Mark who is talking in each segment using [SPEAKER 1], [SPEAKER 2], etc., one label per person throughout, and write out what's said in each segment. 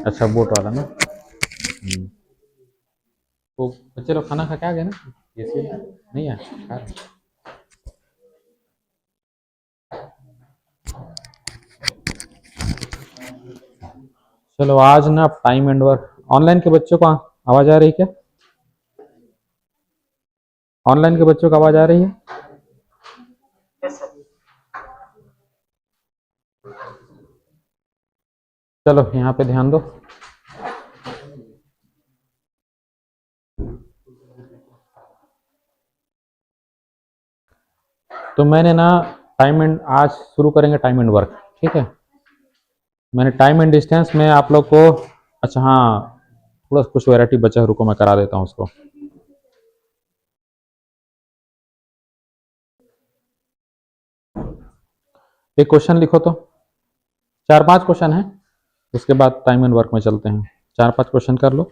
[SPEAKER 1] अच्छा बोट वाला ना। वो बच्चे लोग खाना खा के आ गए ना, ये नहीं है खा रहे। चलो आज ना टाइम एंड वर्क ऑनलाइन के बच्चों को आवाज आ रही है क्या? ऑनलाइन के बच्चों को आवाज आ रही है? चलो यहाँ पे ध्यान दो। तो मैंने ना टाइम एंड आज शुरू करेंगे टाइम एंड वर्क, ठीक है। मैंने टाइम एंड डिस्टेंस में आप लोग को, अच्छा हाँ थोड़ा कुछ वैरायटी बचा है, रुको मैं करा देता हूँ उसको। एक क्वेश्चन लिखो तो, 4-5 क्वेश्चन है, उसके बाद टाइम एंड वर्क में चलते हैं। 4-5 क्वेश्चन कर लो।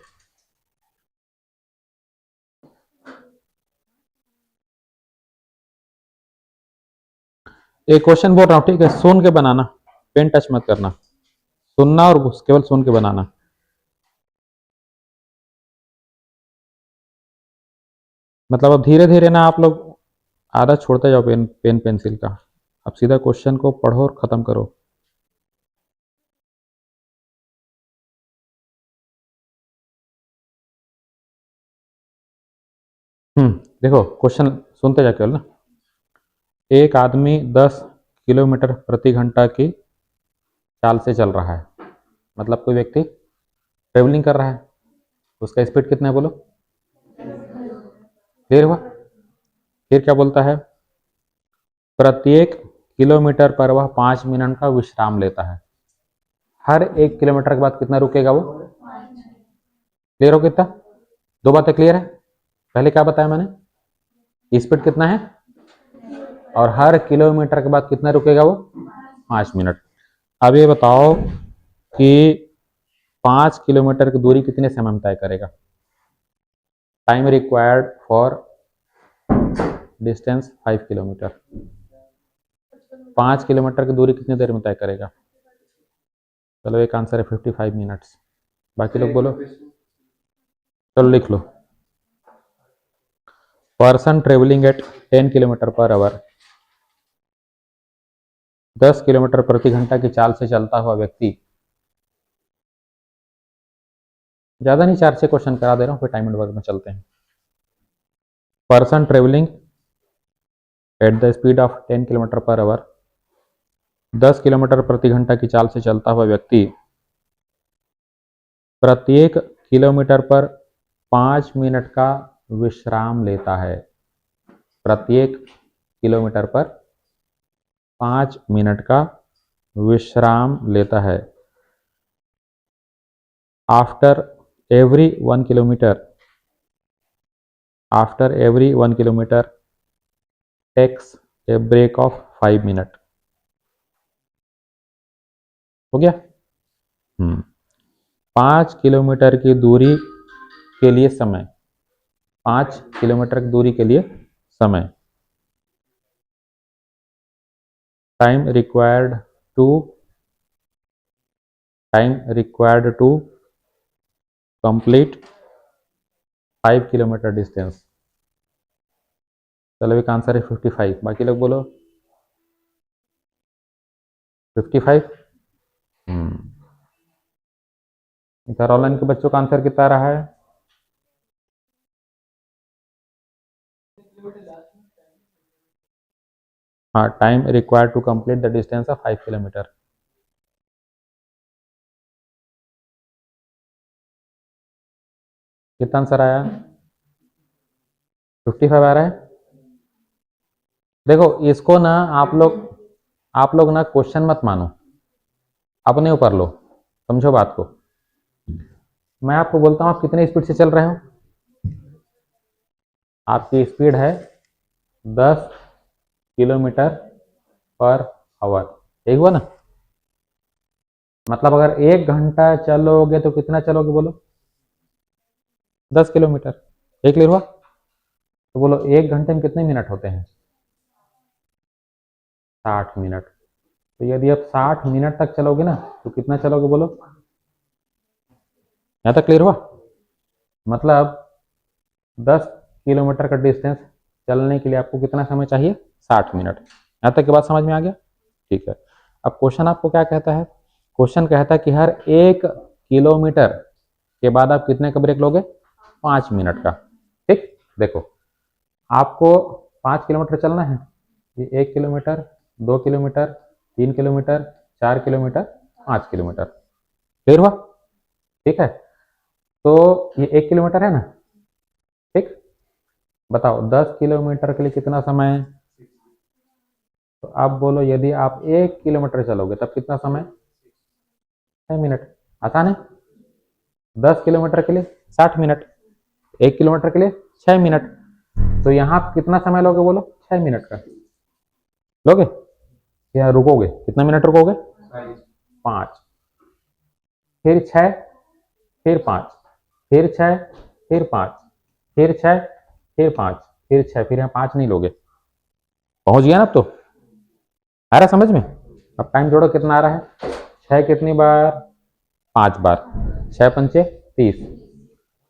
[SPEAKER 1] एक क्वेश्चन बोल रहा हूँ, ठीक है, सुन के बनाना, पेन टच मत करना, सुनना और केवल सुन के बनाना। मतलब अब धीरे धीरे ना आप लोग आदत छोड़ते जाओ पेन पेन पेंसिल का। अब सीधा क्वेश्चन को पढ़ो और खत्म करो। देखो क्वेश्चन सुनते जा केवल ना। एक आदमी 10 किलोमीटर प्रति घंटा की चाल से चल रहा है, मतलब कोई व्यक्ति ट्रेवलिंग कर रहा है, उसका स्पीड कितना है बोलो। क्लियर हुआ? फिर क्या बोलता है, प्रत्येक किलोमीटर पर वह 5 मिनट का विश्राम लेता है। हर 1 किलोमीटर के बाद कितना रुकेगा वो? क्लियर हो कितना? दो बातें क्लियर है? पहले क्या बताया मैंने, स्पीड कितना है और हर किलोमीटर के बाद कितना रुकेगा वो? 5 मिनट। अब ये बताओ कि 5 किलोमीटर की दूरी कितने समय में तय करेगा? Time required for distance 5 kilometre. 5 kilometre की दूरी कितनी देर में तय करेगा? चलो एक आंसर है 55 मिनट्स। बाकी लोग बोलो, चलो लिख लो। Person travelling at 10 kilometre per hour, 10 kilometre प्रति घंटा की चाल से चलता हुआ व्यक्ति, ज्यादा नहीं 4-6 क्वेश्चन करा दे रहा हूँ, फिर टाइम एंड वर्क में चलते हैं। Person travelling at the speed of 10 kilometre per hour, 10 kilometre प्रति घंटा की चाल से चलता हुआ व्यक्ति प्रत्येक किलोमीटर पर 5 मिनट का विश्राम लेता है। प्रत्येक किलोमीटर पर 5 मिनट का विश्राम लेता है। After every 1 kilometre, after every 1 kilometre takes a break of 5 minute. हो गया? 5 किलोमीटर की दूरी के लिए समय, 5 किलोमीटर की दूरी के लिए समय, time required to, time required to complete 5 kilometre distance. चलो एक आंसर है 55। बाकी लोग बोलो 55। इधर ऑनलाइन के बच्चों का आंसर कितना रहा है? हाँ, time required to complete the distance of 5 kilometre. कितना आंसर आया? 55 आ रहा है। देखो इसको ना आप लोग ना क्वेश्चन मत मानो, अपने ऊपर लो, समझो बात को। मैं आपको बोलता हूँ आप कितने स्पीड से चल रहे हो, आपकी स्पीड है 10 किलोमीटर पर आवर, ठीक हुआ ना। मतलब अगर 1 घंटा चलोगे तो कितना चलोगे बोलो? 10 किलोमीटर। एक क्लियर हुआ? तो बोलो 1 घंटे में कितने मिनट होते हैं? 60 मिनट। तो यदि आप 60 मिनट तक चलोगे ना तो कितना चलोगे बोलो? यहाँ तक क्लियर हुआ? मतलब 10 किलोमीटर का डिस्टेंस चलने के लिए आपको कितना समय चाहिए? 60 मिनट। यहाँ तक की बात समझ में आ गया? ठीक है। अब क्वेश्चन आपको क्या कहता है? क्वेश्चन कहता है कि हर 1 किलोमीटर के बाद आप कितने का ब्रेक लोगे? 5 मिनट का। ठीक, देखो आपको 5 किलोमीटर चलना है। ये 1 kilometre, 2 kilometre, 3 kilometre, 4 kilometre, 5 kilometre. Clear हुआ? ठीक है। तो ये 1 किलोमीटर है ना? ठीक, बताओ 10 किलोमीटर के लिए कितना समय है? तो अब बोलो यदि आप 1 किलोमीटर चलोगे तब कितना समय? 6 मिनट। आसान है। 10 किलोमीटर के लिए 60 मिनट, 1 किलोमीटर के लिए 6 मिनट। तो यहाँ कितना समय लोगे बोलो? 6 मिनट का लोगे या रुकोगे? कितना मिनट रुकोगे? 5, फिर 6, फिर 5, फिर 6, फिर 5, फिर 6, फिर 5, फिर 6, फिर यहाँ 5 नहीं लोगे। पहुंच गया ना? अब तो आ रहा समझ में? अब टाइम जोड़ो कितना आ रहा है? 6 कितनी बार? 5 बार। 6 पंचे 30।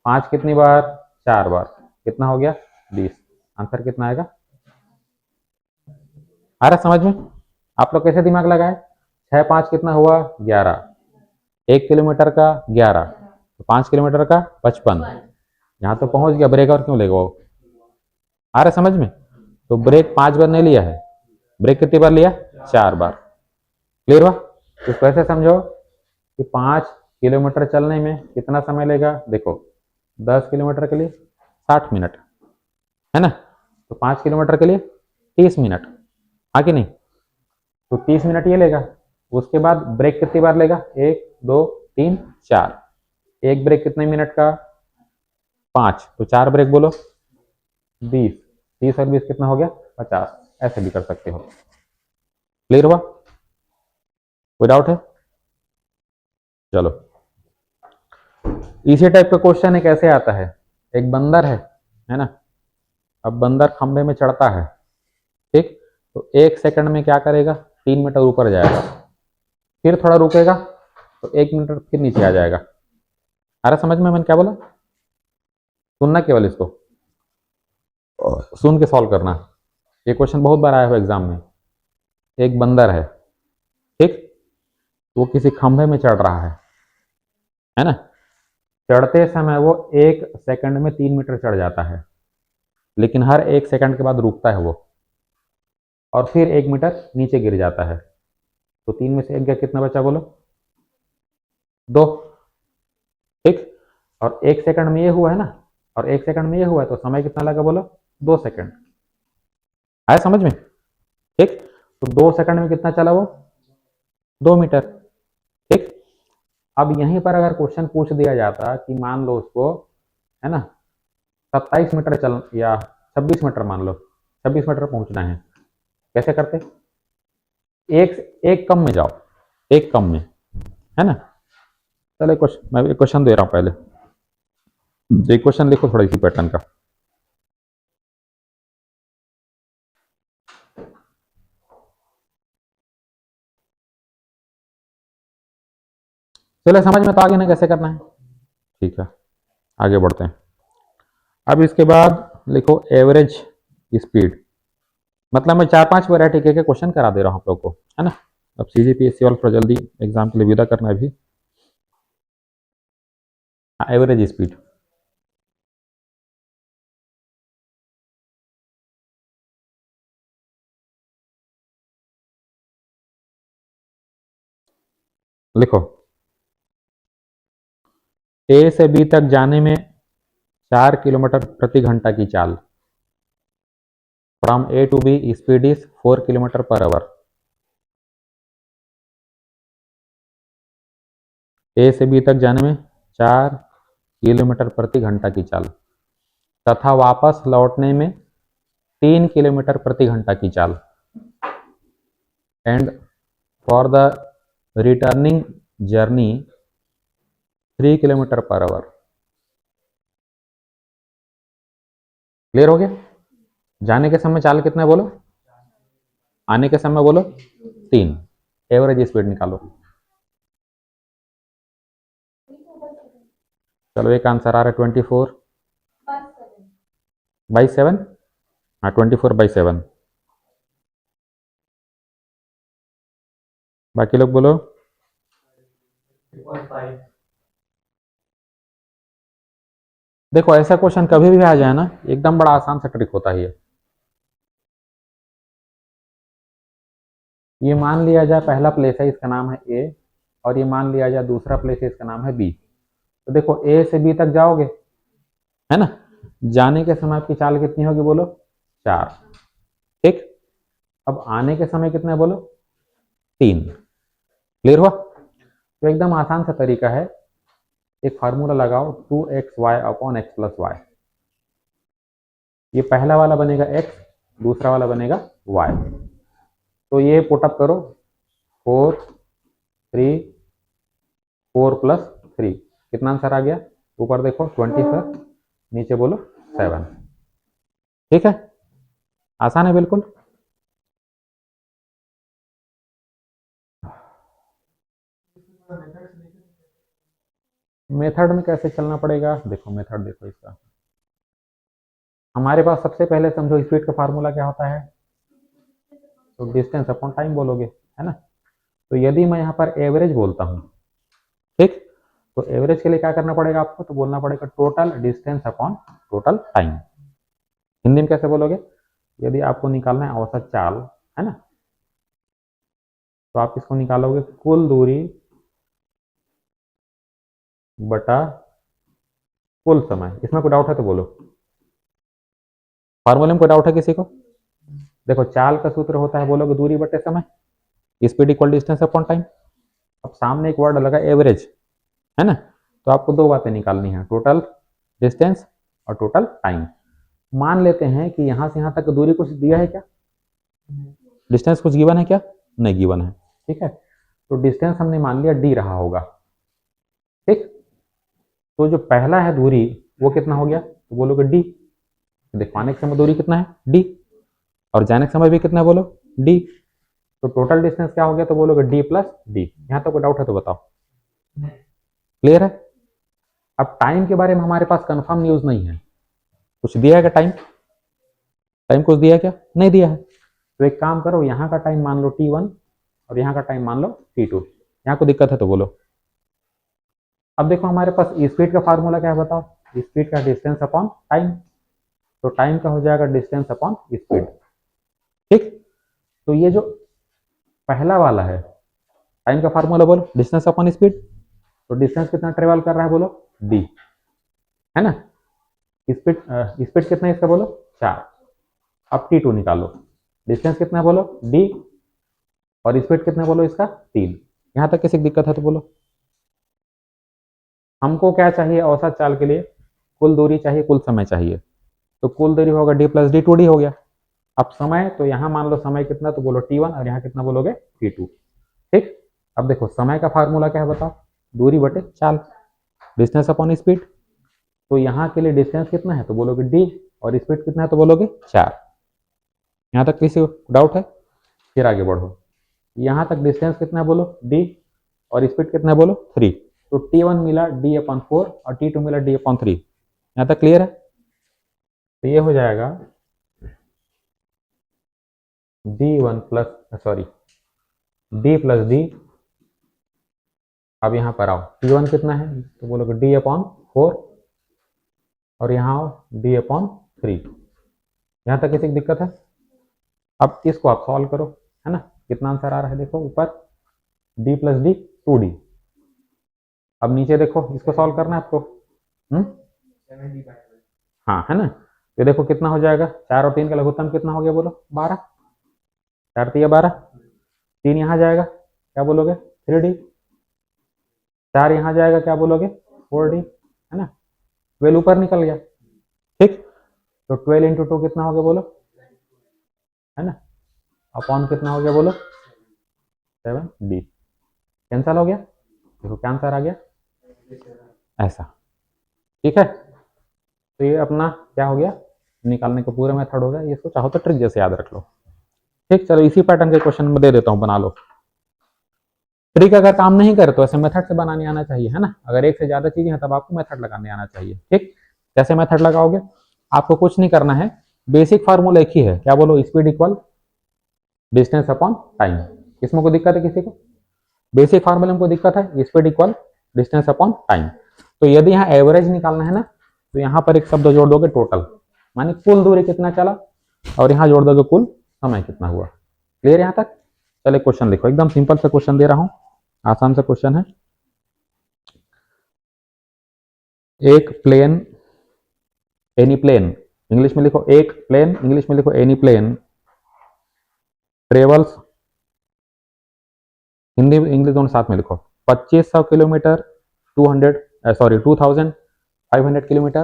[SPEAKER 1] 5 कितनी बार? 4 बार। कितना हो गया? 20। आंसर कितना आएगा? आ रहा समझ में? आप लोग कैसे दिमाग लगाए? 6 5 कितना हुआ? 11। 1 किलोमीटर का 11, तो 5 किलोमीटर का 55। यहाँ तो पहुंच गया, ब्रेक और क्यों लेगा वो? आ रहा समझ में? तो ब्रेक 5 बार नहीं लिया है, ब्रेक कितनी बार लिया? 4 बार। क्लियर हुआ? तो कैसे समझो कि 5 किलोमीटर चलने में कितना समय लेगा? देखो 10 किलोमीटर के लिए 60 मिनट है ना, तो 5 किलोमीटर के लिए 30 मिनट। हाँ कि नहीं? तो 30 मिनट ये लेगा। उसके बाद ब्रेक कितनी बार लेगा? 1 2 3 4। एक ब्रेक कितने मिनट का? 5, तो 4 ब्रेक बोलो 20। 30 और 20 कितना हो गया? 50। ऐसे भी कर सकते हो। क्लियर हुआ? कोई डाउट है? चलो, इसी टाइप का क्वेश्चन एक ऐसे आता है। एक बंदर है ना? अब बंदर खंबे में चढ़ता है, ठीक, तो 1 सेकंड में क्या करेगा? 3 मीटर ऊपर जाएगा, फिर थोड़ा रुकेगा तो 1 मीटर फिर नीचे आ जाएगा। आ रहा समझ में मैंने क्या बोला? सुनना केवल इसको, सुन के सॉल्व करना। ये क्वेश्चन बहुत बार आया हुआ एग्जाम में। एक बंदर है, ठीक, वो किसी खंभे में चढ़ रहा है ना? चढ़ते समय वो 1 सेकंड में 3 मीटर चढ़ जाता है, लेकिन हर 1 सेकंड के बाद रुकता है वो, और फिर 1 मीटर नीचे गिर जाता है। तो 3 में से 1 गया, कितना बचा बोलो? 2। ठीक, और 1 सेकंड में ये हुआ है ना, और 1 सेकंड में ये हुआ है, तो समय कितना लगा बोलो? 2 सेकंड। आया समझ में? ठीक, तो 2 सेकंड में कितना चला वो? 2 मीटर। ठीक, अब यहीं पर अगर क्वेश्चन पूछ दिया जाता कि मान लो उसको, है ना, 27 मीटर चल या 26 मीटर, मान लो 26 मीटर पहुंचना है, कैसे करते? एक एक कम में जाओ, एक कम में, है ना? चलो क्वेश्चन, मैं एक क्वेश्चन दे रहा हूं पहले। एक क्वेश्चन लिखो थोड़ा इसी पैटर्न का। चलो समझ में तो आ गया ना कैसे करना है? ठीक है, आगे बढ़ते हैं। अब इसके बाद लिखो एवरेज स्पीड। मतलब मैं 4 5 वैरायटी के क्वेश्चन करा दे रहा हूँ आप लोग को, है ना? अब सीजीपीएससी वाला थोड़ा जल्दी एग्जाम के लिए विदा करना है अभी। हाँ, एवरेज स्पीड। लिखो, ए से बी तक जाने में 4 किलोमीटर प्रति घंटा की चाल। From A to B speed is 4 kilometre per hour. A से बी तक जाने में 4 किलोमीटर प्रति घंटा की चाल, तथा वापस लौटने में 3 किलोमीटर प्रति घंटा की चाल। And for the returning journey 3 kilometre per our. Clear हो गया? जाने के समय चाल कितना है बोलो? आने के समय बोलो 3। एवरेज स्पीड निकालो। चलो एक आंसर आ रहा है 24/7। हाँ 24/7। बाकी लोग बोलो। देखो ऐसा क्वेश्चन कभी भी आ जाए ना, एकदम बड़ा आसान सा ट्रिक होता है ये मान लिया जाए पहला प्लेस है, इसका नाम है ए, और ये मान लिया जाए दूसरा प्लेस है, इसका नाम है बी। तो देखो ए से बी तक जाओगे, है ना, जाने के समय आपकी चाल कितनी होगी बोलो, 4। ठीक, अब आने के समय कितना है बोलो, 3। क्लियर हुआ? तो एकदम आसान सा तरीका है, एक फार्मूला लगाओ 2xy/x+y। ये पहला वाला बनेगा x, दूसरा वाला बनेगा y। तो ये पुटअप करो, 4 3 4 + 3 कितना आंसर आ गया, ऊपर देखो 24, नीचे बोलो 7। ठीक है, आसान है बिल्कुल। मेथड में कैसे चलना पड़ेगा, देखो मेथड देखो इसका, हमारे पास सबसे पहले समझो स्पीड का फार्मूला क्या होता है, तो डिस्टेंस अपॉन टाइम बोलोगे, है ना। तो यदि मैं यहाँ पर एवरेज बोलता हूँ, ठीक, तो एवरेज के लिए क्या करना पड़ेगा आपको, तो बोलना पड़ेगा total distance upon total time. Hindi में कैसे बोलोगे, यदि आपको निकालना है औसत चाल, है ना, तो आप इसको निकालोगे कुल दूरी बटा कुल समय। इसमें कोई डाउट है तो बोलो, फार्मूले में कोई डाउट है किसी को? देखो चाल का सूत्र होता है, बोलोगे दूरी बटे समय, speed equal distance upon time. अब सामने एक वर्ड लगा एवरेज, है ना, तो आपको दो बातें निकालनी है, टोटल डिस्टेंस और टोटल टाइम। मान लेते हैं कि यहां से यहां तक दूरी कुछ दिया है क्या, डिस्टेंस कुछ गिवन है क्या, नहीं गिवन है। ठीक है, तो डिस्टेंस हमने मान लिया डी रहा होगा। ठीक, तो जो पहला है दूरी वो कितना हो गया, तो बोलोगे डी। देखो आने के समय दूरी कितना है डी, और जाने के समय भी कितना है बोलो डी। तो टोटल डिस्टेंस क्या हो गया, तो बोलोगे डी प्लस डी। यहाँ तो कोई डाउट है तो बताओ, क्लियर है? अब टाइम के बारे में हमारे पास कंफर्म न्यूज नहीं है, कुछ दिया है क्या टाइम, टाइम कुछ दिया है क्या, नहीं दिया है। तो एक काम करो, यहाँ का टाइम मान लो t1 और यहाँ का टाइम मान लो t2। यहाँ को दिक्कत है तो बोलो। अब देखो हमारे पास स्पीड का फार्मूला क्या है बताओ, स्पीड का डिस्टेंस अपॉन टाइम, तो टाइम का हो जाएगा डिस्टेंस अपॉन स्पीड। ठीक, तो ये जो पहला वाला है टाइम का फार्मूला बोलो, डिस्टेंस अपॉन स्पीड, तो डिस्टेंस कितना ट्रेवल कर रहा है बोलो डी, है ना। स्पीड स्पीड कितना है इसका बोलो 4। अब t2 निकालो, डिस्टेंस कितना बोलो d, और स्पीड कितना बोलो इसका 3। यहां तक किसी दिक्कत है तो बोलो। हमको क्या चाहिए औसत चाल के लिए, कुल दूरी चाहिए, कुल समय चाहिए, तो कुल दूरी होगा d प्लस डी, 2d हो गया। अब समय, तो यहाँ मान लो समय कितना, तो बोलो t1, और यहाँ कितना बोलोगे t2। ठीक, अब देखो समय का फार्मूला क्या है बताओ, दूरी बटे चाल, डिस्टेंस अपॉन स्पीड। तो यहाँ के लिए डिस्टेंस कितना है तो बोलोगे d, और स्पीड कितना है तो बोलोगे 4। यहाँ तक किसी डाउट है? फिर आगे बढ़ो, यहाँ तक डिस्टेंस कितना है बोलो d, और स्पीड कितना है बोलो 3। तो t1 मिला d/4 और t2 मिला d/3। यहाँ तक क्लियर है? तो ये हो जाएगा d1 plus sorry d plus D. अब यहाँ पर आओ, t1 कितना है तो बोलोगे d/4, और यहाँ आओ d/3। यहाँ तक किसी की दिक्कत है? अब इसको आप सॉल्व करो, है ना, कितना आंसर आ रहा है देखो ऊपर, d प्लस डी 2d। अब नीचे देखो, इसको सॉल्व करना है आपको। हाँ, है ना। ये देखो कितना हो जाएगा, 4 और 3 का लघुत्तम कितना हो गया बोलो 12, 4 3 12, 3 यहाँ जाएगा क्या बोलोगे 3d, 4 यहाँ जाएगा क्या बोलोगे 4d, है ना। 12 ऊपर निकल गया। ठीक, तो 12 इंटू 2 कितना हो गया बोलो, है ना, अपॉन कितना हो गया बोलो 7d। कैंसल हो गया, देखो क्या आंसर आ गया ऐसा। ठीक है, तो ये अपना क्या हो गया, निकालने का पूरा मेथड हो गया। इसको चाहो तो ट्रिक जैसे याद रख लो। ठीक, चलो इसी पैटर्न के क्वेश्चन में दे देता हूँ, बना लो। ट्रिक अगर काम नहीं करे तो ऐसे मेथड से बनाने आना चाहिए, है ना। अगर एक से ज्यादा चीजें हैं तब आपको मेथड लगाने आना चाहिए। ठीक, कैसे मेथड लगाओगे? आपको कुछ नहीं करना है, बेसिक फार्मूला एक ही है, क्या बोलो? Speed equal distance upon time. इसमें कोई दिक्कत है किसी को? बेसिक फार्मूले में कोई दिक्कत है? Speed equal distance upon time. तो यदि यहाँ एवरेज निकालना है ना, तो यहाँ पर एक शब्द जोड़ दोगे टोटल, मानी कुल दूरी कितना चला, और यहाँ जोड़ दोगे कुल समय कितना हुआ। क्लियर यहाँ तक? चलिए क्वेश्चन लिखो, एकदम सिंपल सा क्वेश्चन दे रहा हूँ, आसान सा क्वेश्चन है। एक प्लेन, एनी प्लेन, इंग्लिश में लिखो एक प्लेन, इंग्लिश में लिखो any plane, travels, Hindi English दोनों साथ में लिखो, 2500 किलोमीटर, 2500 किलोमीटर,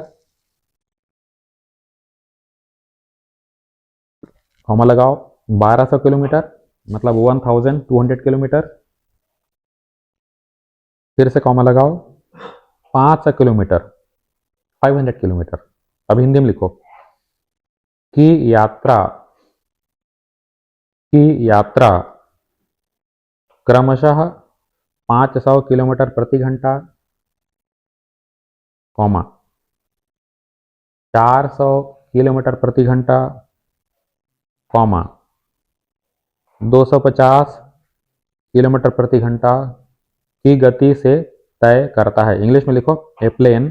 [SPEAKER 1] कॉमा लगाओ, 1200 किलोमीटर मतलब 1200 किलोमीटर, फिर से कॉमा लगाओ, 500 किलोमीटर 500 किलोमीटर। अब हिंदी में लिखो की यात्रा क्रमशः 500 किलोमीटर प्रति घंटा, कॉमा 400 किलोमीटर प्रति घंटा, कॉमा 250 किलोमीटर प्रति घंटा की गति से तय करता है। इंग्लिश में लिखो ए प्लेन,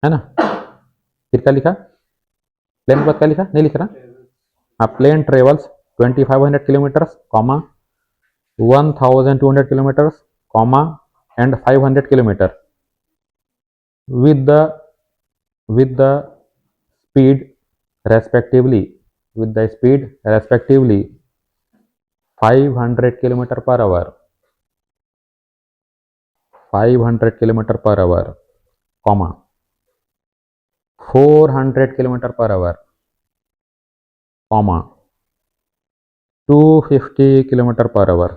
[SPEAKER 1] है ना। फिर क्या लिखा? प्लेन के बाद क्या लिखा? नहीं लिख रहा। हाँ, plane travels 2500 kilometres, comma 1200 kilometres, comma and 500 kilometre with the speed respectively 500 kilometre per hour, 500 kilometre per hour, comma 400 kilometre per hour, comma 250 kilometre per hour.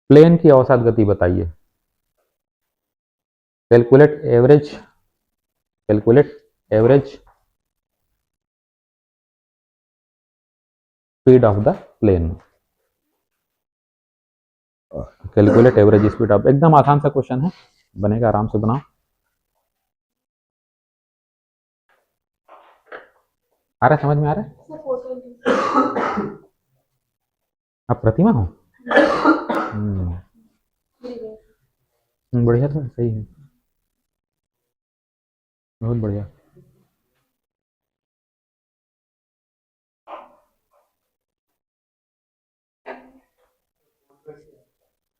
[SPEAKER 1] Plane की औसत गति बताइए। Calculate average speed of the plane. Calculate average speed of, एकदम आसान सा question है, बनेगा, आराम से बनाओ। आ रहा है, समझ में आ रहा है? आप प्रतिमा हो? बढ़िया था, सही है, बहुत बढ़िया।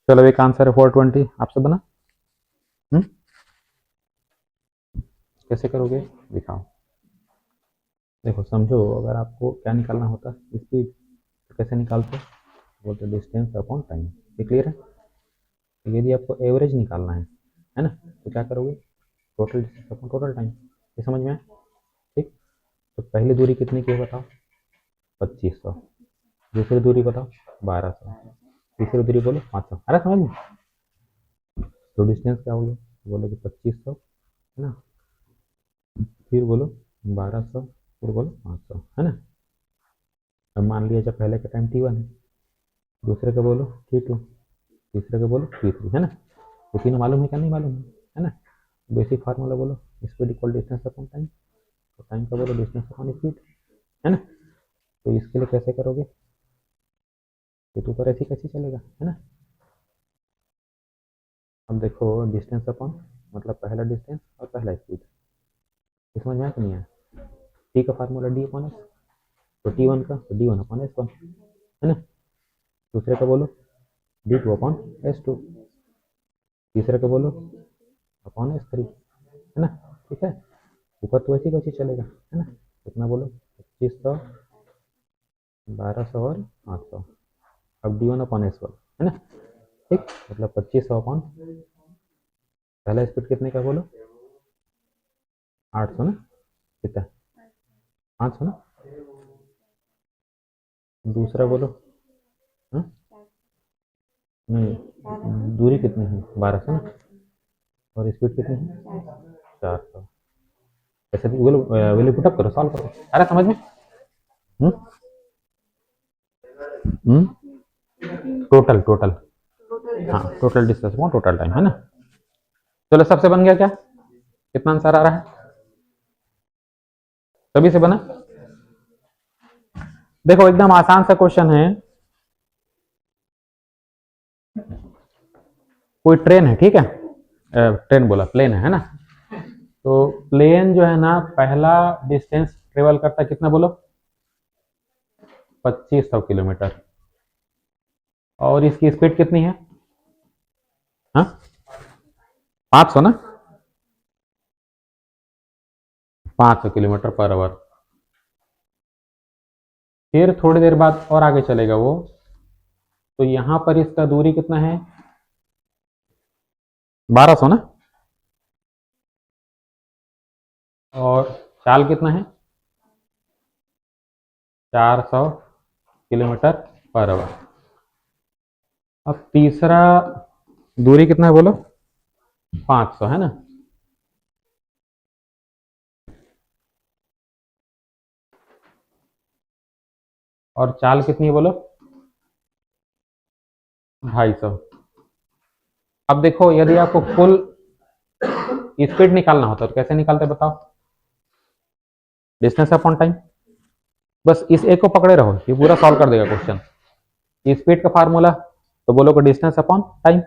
[SPEAKER 1] चलो एक आंसर है 420, आपसे बना। कैसे करोगे दिखाओ। देखो समझो, अगर आपको क्या निकालना होता स्पीड, तो कैसे निकालते? बोलते डिस्टेंस अपॉन टाइम। ये क्लियर है? तो यदि आपको एवरेज निकालना है ना, तो क्या करोगे? Total distance upon total time. ये समझ में आया? ठीक, तो पहली दूरी कितनी की है बताओ? 2500। दूसरी दूरी बताओ? 1200। तीसरी दूरी बोलो? 500। अरे समझ में? तो डिस्टेंस क्या हो गया? बोलोगे 2500, है ना, फिर बोलो 1200, फिर बोलो 500, है ना। अब मान लिया जब पहले का टाइम T1 है, दूसरे का बोलो T2, तीसरे का बोलो T3, है ना। तो तीनों मालूम है क्या? नहीं मालूम है ना। बेसिक फार्मूला बोलो speed equal distance upon time, तो टाइम का बोलो डिस्टेंस अपॉन स्पीड, है ना। तो इसके लिए कैसे करोगे? ये तो ऊपर ऐसे कैसे चलेगा, है ना। अब देखो डिस्टेंस अपॉन मतलब पहला डिस्टेंस और पहला स्पीड, समझ में आया कि नहीं आया? टी का फार्मूला डी अपॉन एस, तो T1 का तो D1 अपॉन S1, है ना। दूसरे का बोलो D2 अपॉन S2, तीसरे का बोलो अपॉन S3, है ना। ठीक है, ऊपर तो वैसे कैसे चलेगा, है ना। कितना बोलो? 2500, 1200 और 800। अब D1 अपॉन S1, है ना। ठीक, मतलब 2500 अपॉन पहला स्पीड कितने का बोलो? 800 ना, कितना? 500 ना। दूसरा बोलो, हाँ नहीं, दूरी कितनी है? 1200 ना, और स्पीड कितनी है? 400। ऐसे भी बोलो, विल पुटअप करो, सॉल्व करो। अरे समझ में? टोटल टोटल, हाँ total distance upon total time, है ना। चलो सबसे बन गया क्या, कितना आंसर आ रहा है, सभी से बना। देखो एकदम आसान सा क्वेश्चन है, कोई ट्रेन है, ठीक है, ट्रेन बोला, प्लेन है ना। तो प्लेन जो है ना, पहला डिस्टेंस ट्रेवल करता है कितना बोलो, 2500 किलोमीटर, और इसकी स्पीड कितनी है, हाँ 500 ना, 500 किलोमीटर पर आवर। फिर थोड़ी देर बाद और आगे चलेगा वो, तो यहां पर इसका दूरी कितना है, 1200 ना, और चाल कितना है, 400 किलोमीटर पर आवर। अब तीसरा दूरी कितना है बोलो, 500 है ना। और चाल कितनी है बोलो, 250। अब देखो यदि आपको फुल स्पीड निकालना होता तो कैसे निकालते बताओ, डिस्टेंस अपॉन टाइम। बस इस एक को पकड़े रहो, ये पूरा सॉल्व कर देगा क्वेश्चन। स्पीड का फार्मूला तो बोलो कि डिस्टेंस अपॉन टाइम,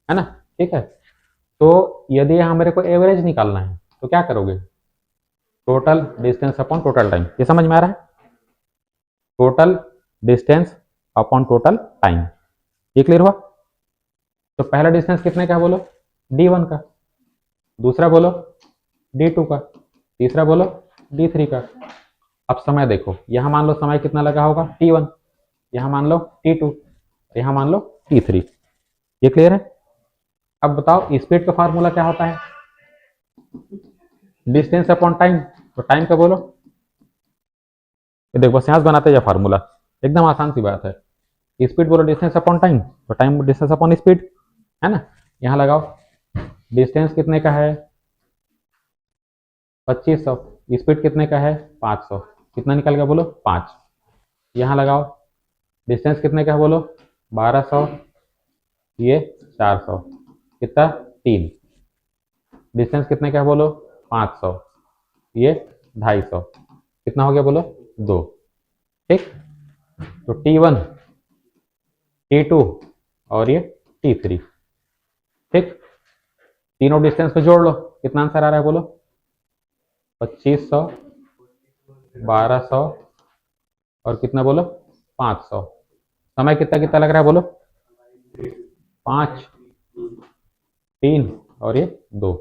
[SPEAKER 1] है ना, ठीक है। तो यदि यहाँ मेरे को एवरेज निकालना है तो क्या करोगे, total distance upon total time, ये समझ में आ रहा है, total distance upon total time, ये क्लियर हुआ। तो पहला डिस्टेंस कितने का बोलो, d1 का, दूसरा बोलो d2 का, तीसरा बोलो d3 का। अब समय देखो, यहां मान लो समय कितना लगा होगा t1, यहां मान लो t2, यहां मान लो t3, ये क्लियर है। अब बताओ स्पीड का फार्मूला क्या होता है, डिस्टेंस अपॉन टाइम, तो टाइम का बोलो, ये देखो बस यहाँ बनाते जा फार्मूला, एकदम आसान सी बात है। स्पीड बोलो डिस्टेंस अपॉन टाइम, तो टाइम डिस्टेंस अपॉन स्पीड, है ना। यहाँ लगाओ, डिस्टेंस कितने का है 2500, स्पीड कितने का है 500, कितना निकल गया बोलो 5। यहाँ लगाओ, डिस्टेंस कितने का है बोलो 1200, ये 400, कितना 3, डिस्टेंस कितने का है बोलो 500, ये 250, कितना हो गया बोलो 2, ठीक। तो T1, T2 और ये T3, ठीक। तीनों डिस्टेंस को जोड़ लो, कितना आंसर आ रहा है बोलो, 2500, 1200 और कितना बोलो 500। समय कितना कितना लग रहा है बोलो, 5, 3 और ये 2,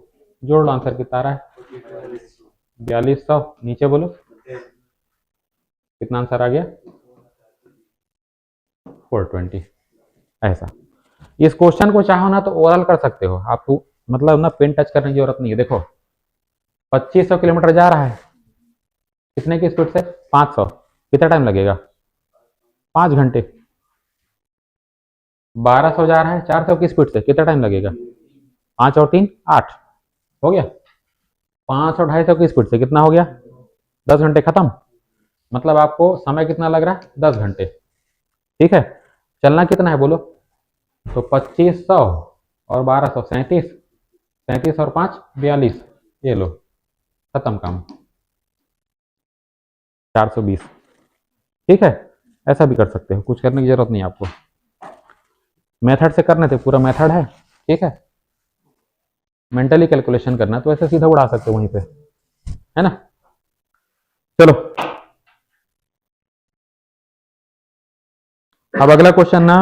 [SPEAKER 1] जोड़ लो, आंसर कितना आ रहा है 4200। नीचे बोलो कितना आंसर आ गया 420। ऐसा, इस क्वेश्चन को चाहो ना तो ओरल कर सकते हो, आपको मतलब ना पेन टच करने की जरूरत नहीं है। देखो 2500 किलोमीटर जा रहा है, कितने की स्पीड से 500, कितना टाइम लगेगा 5 घंटे। 1200 जा रहा है 400 की स्पीड से, कितना टाइम लगेगा 5 और 3 8, हो गया। 5 और 250 की स्पीड से कितना हो गया 10 घंटे, खत्म। मतलब आपको समय कितना लग रहा है 10 घंटे, ठीक है। चलना कितना है बोलो, तो 2500 और 1200 37, 37 और 5 42, ये लो खत्म काम, 420, ठीक है। ऐसा भी कर सकते हो, कुछ करने की जरूरत नहीं आपको, मेथड से करने थे, पूरा मेथड है, ठीक है। मेंटली कैलकुलेशन करना तो ऐसे सीधा उड़ा सकते हो वहीं पे, है ना। चलो अब अगला क्वेश्चन ना,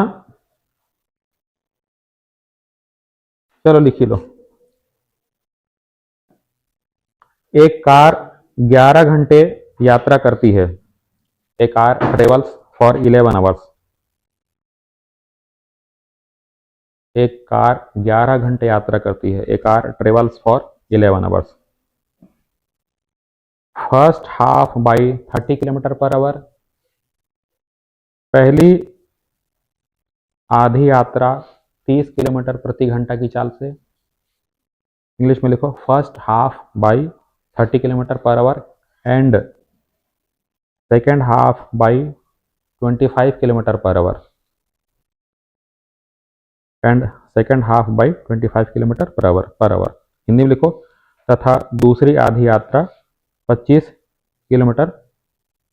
[SPEAKER 1] चलो लिख ही लो। एक कार 11 घंटे यात्रा करती है, a car travels for 11 hours. एक कार 11 घंटे यात्रा करती है, a car travels for 11 hours. First half by 30 kilometre per hour, पहली आधी यात्रा 30 किलोमीटर प्रति घंटा की चाल से। इंग्लिश में लिखो, first half by 30 kilometre per our and second half by 25 kilometre per our and second half by 25 kilometre per our. Hindi में लिखो, तथा दूसरी आधी यात्रा 25 किलोमीटर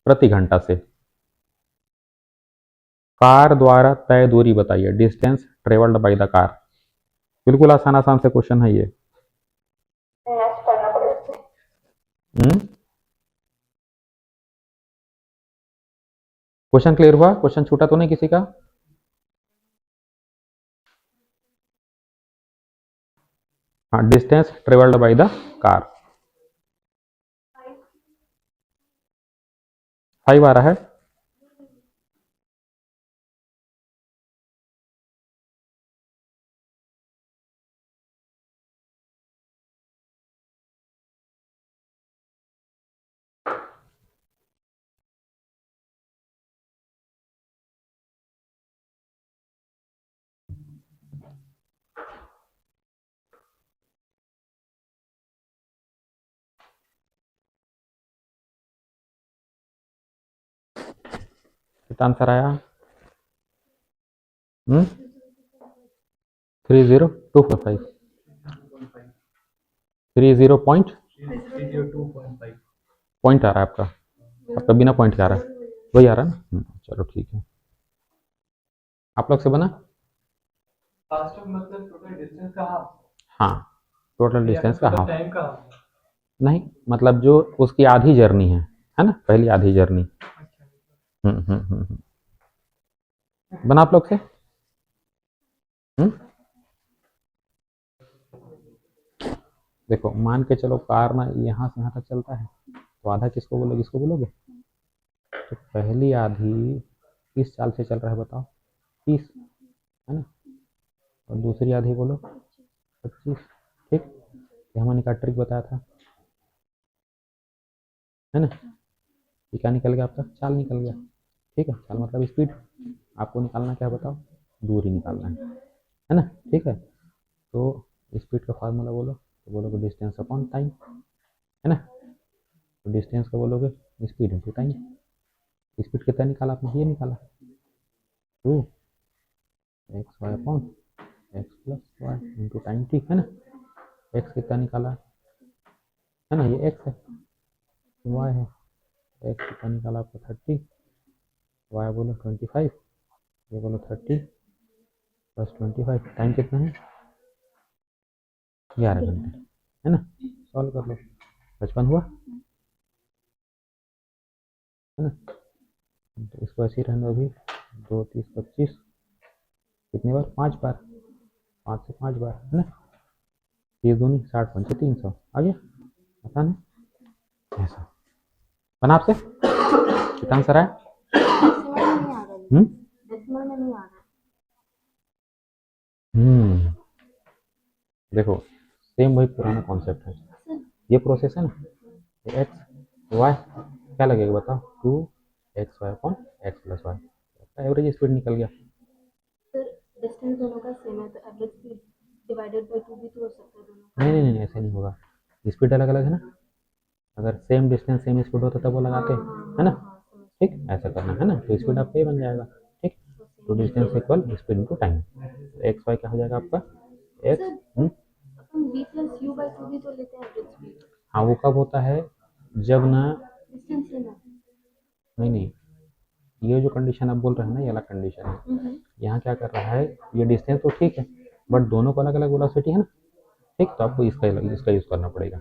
[SPEAKER 1] प्रति घंटा से। कार द्वारा तय दूरी बताइए, distance travelled by the car. बिल्कुल आसान आसान से क्वेश्चन है ये। क्वेश्चन क्लियर हुआ? क्वेश्चन छूटा तो नहीं किसी का? हाँ, distance travelled by the car 5 आ रहा है। कितना आंसर आया? 3025 30.5 पॉइंट आ रहा है आपका। आपका बिना पॉइंट का आ रहा है, वही आ रहा है ना? चलो ठीक है। आप लोग से बना? मतलब टोटल डिस्टेंस का हाफ? हाँ, टोटल डिस्टेंस का हाफ। टाइम का नहीं, मतलब जो उसकी आधी जर्नी है ना, पहली आधी जर्नी। बना आप लोग से? देखो, मान के चलो कार ना यहाँ से यहाँ तक चलता है, तो आधा किसको बोलोगे, इसको बोलोगे? तो पहली आधी किस चाल से चल रहा है बताओ? 30 है ना, और दूसरी आधी बोलो 25। ठीक, ये हमने का ट्रिक बताया था, है ना? ये क्या निकल गया आपका? चाल निकल गया। ठीक है, चाल मतलब स्पीड। आपको निकालना क्या है बताओ? दूरी निकालना है ना? ठीक है, तो स्पीड का फार्मूला बोलो, तो बोलोगे डिस्टेंस अपॉन टाइम, है ना? तो डिस्टेंस का बोलोगे स्पीड इंटू टाइम। स्पीड कितना निकाला आपने? ये निकाला 2xy upon x plus Y into time. ठीक है ना? x कितना निकाला है ना? ये x है, y है, x कितना निकाला आपको? 30, y बोलो 25, ये बोलो 30 प्लस 25। टाइम कितना है? 11 घंटे, है ना? सॉल्व कर लो। 55 हुआ, है ना? तो इसको ऐसे ही रहने दो अभी। 2 30 25, कितनी बार? 5 बार, 5 से 5 बार, है ना? 30 दूनी 60 पंचे 300। आ गया? आसान है ऐसा। बना आपसे? कितना आंसर है? देखो, सेम वही पुराना कॉन्सेप्ट है। ये प्रोसेस है ना, ये एक्स वाई क्या लगेगा बताओ? 2xy upon X plus Y. Average speed निकल गया। सर डिस्टेंस दोनों का सेम है, तो एवरेज स्पीड डिवाइडेड बाय 2 भी तो हो सकता है दोनों। नहीं नहीं नहीं, ऐसे नहीं होगा, स्पीड अलग अलग है ना। अगर सेम डिस्टेंस सेम स्पीड होता तब वो लगाते, है ना? ठीक, ऐसा करना है ना, तो स्पीड आपका ये बन जाएगा। ठीक, तो distance equal speed into time. X Y क्या हो जाएगा आपका? X v plus U by 2 भी तो लेते हैं एवरेज स्पीड। हाँ, वो कब होता है? जब ना डिस्टेंस सेम है। नहीं नहीं, ये जो कंडीशन आप बोल रहे हैं ना, ये अलग कंडीशन है। यहाँ क्या कर रहा है, ये डिस्टेंस तो ठीक है, बट दोनों को अलग अलग वेलोसिटी है ना। ठीक, तो आपको इसका यूज करना पड़ेगा,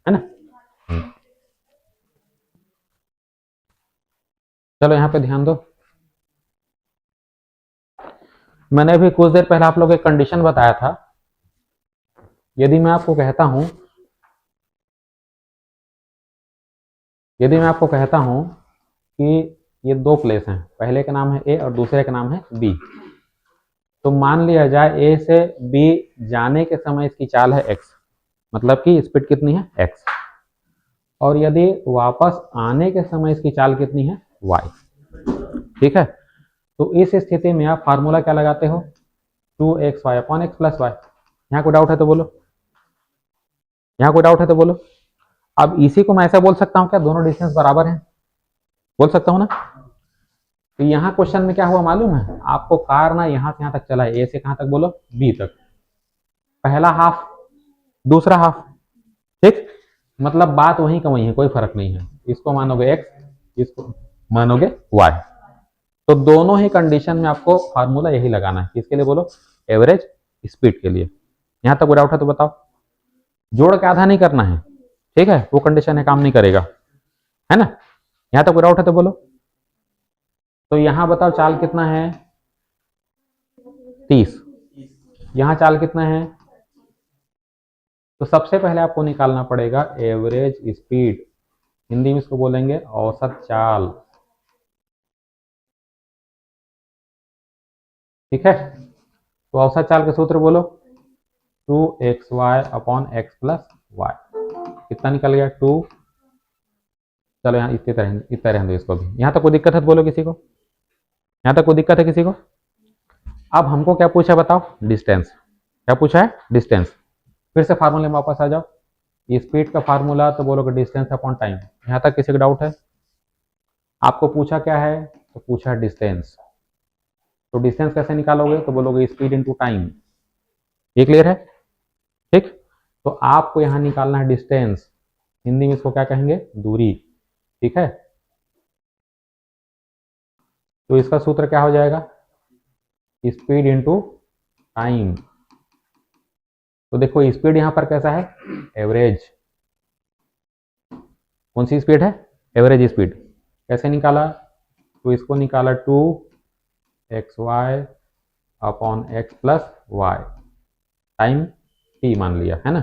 [SPEAKER 1] है ना? चलो यहाँ पे ध्यान दो। मैंने अभी कुछ देर पहले आप लोग एक कंडीशन बताया था। यदि मैं आपको कहता हूं कि ये दो प्लेस हैं, पहले का नाम है ए और दूसरे का नाम है बी, तो मान लिया जाए ए से बी जाने के समय इसकी चाल है एक्स, मतलब कि स्पीड कितनी है? एक्स। और यदि वापस आने के समय इसकी चाल कितनी है? वाई। ठीक है, तो इस स्थिति में आप फार्मूला क्या लगाते हो? 2xy upon X plus Y. यहाँ कोई डाउट है तो बोलो, यहाँ कोई डाउट है तो बोलो। अब इसी को मैं ऐसा बोल सकता हूँ क्या, दोनों डिस्टेंस बराबर हैं? बोल सकता हूँ ना? तो यहाँ क्वेश्चन में क्या हुआ मालूम है आपको, कार ना यहाँ से यहाँ तक चला है, ए से कहाँ तक बोलो, बी तक, पहला हाफ दूसरा हाफ, ठीक, मतलब बात वहीं का वहीं है, कोई फर्क नहीं है, इसको मानोगे एक्स, इसको मानोगे वाई। तो दोनों ही कंडीशन में आपको फार्मूला यही लगाना है, किसके लिए बोलो, एवरेज स्पीड के लिए। यहां तक डाउट है तो बताओ, जोड़ के आधा नहीं करना है, ठीक है, वो कंडीशन है काम नहीं करेगा, है ना। यहां तक डाउट है तो बोलो। तो यहां बताओ चाल कितना है, 30, यहां चाल कितना है, तो सबसे पहले आपको निकालना पड़ेगा एवरेज स्पीड, हिंदी में इसको बोलेंगे औसत चाल, ठीक है। तो औसत चाल का सूत्र बोलो, 2xy upon X plus Y, कितना निकल गया 2, चलो यहाँ इतने रहने दो इसको भी। यहाँ तक कोई दिक्कत है तो बोलो किसी को, यहाँ तक कोई दिक्कत है किसी को। अब हमको क्या पूछा बताओ, डिस्टेंस, क्या पूछा है, डिस्टेंस। फिर से फार्मूले में वापस आ जाओ, स्पीड का फार्मूला तो बोलोगे डिस्टेंस अपॉन टाइम। यहाँ तक किसी का डाउट है, आपको पूछा क्या है, तो पूछा डिस्टेंस, तो डिस्टेंस कैसे निकालोगे, तो बोलोगे स्पीड इंटू टाइम, ये क्लियर है, ठीक। तो आपको यहाँ निकालना है डिस्टेंस, हिंदी में इसको क्या कहेंगे, दूरी, ठीक है। तो इसका सूत्र क्या हो जाएगा, स्पीड इंटू टाइम। तो देखो स्पीड यहां पर कैसा है, एवरेज, कौन सी स्पीड है, एवरेज स्पीड। कैसे निकाला, तो इसको निकाला 2xy upon X plus Y, time t मान लिया, है ना।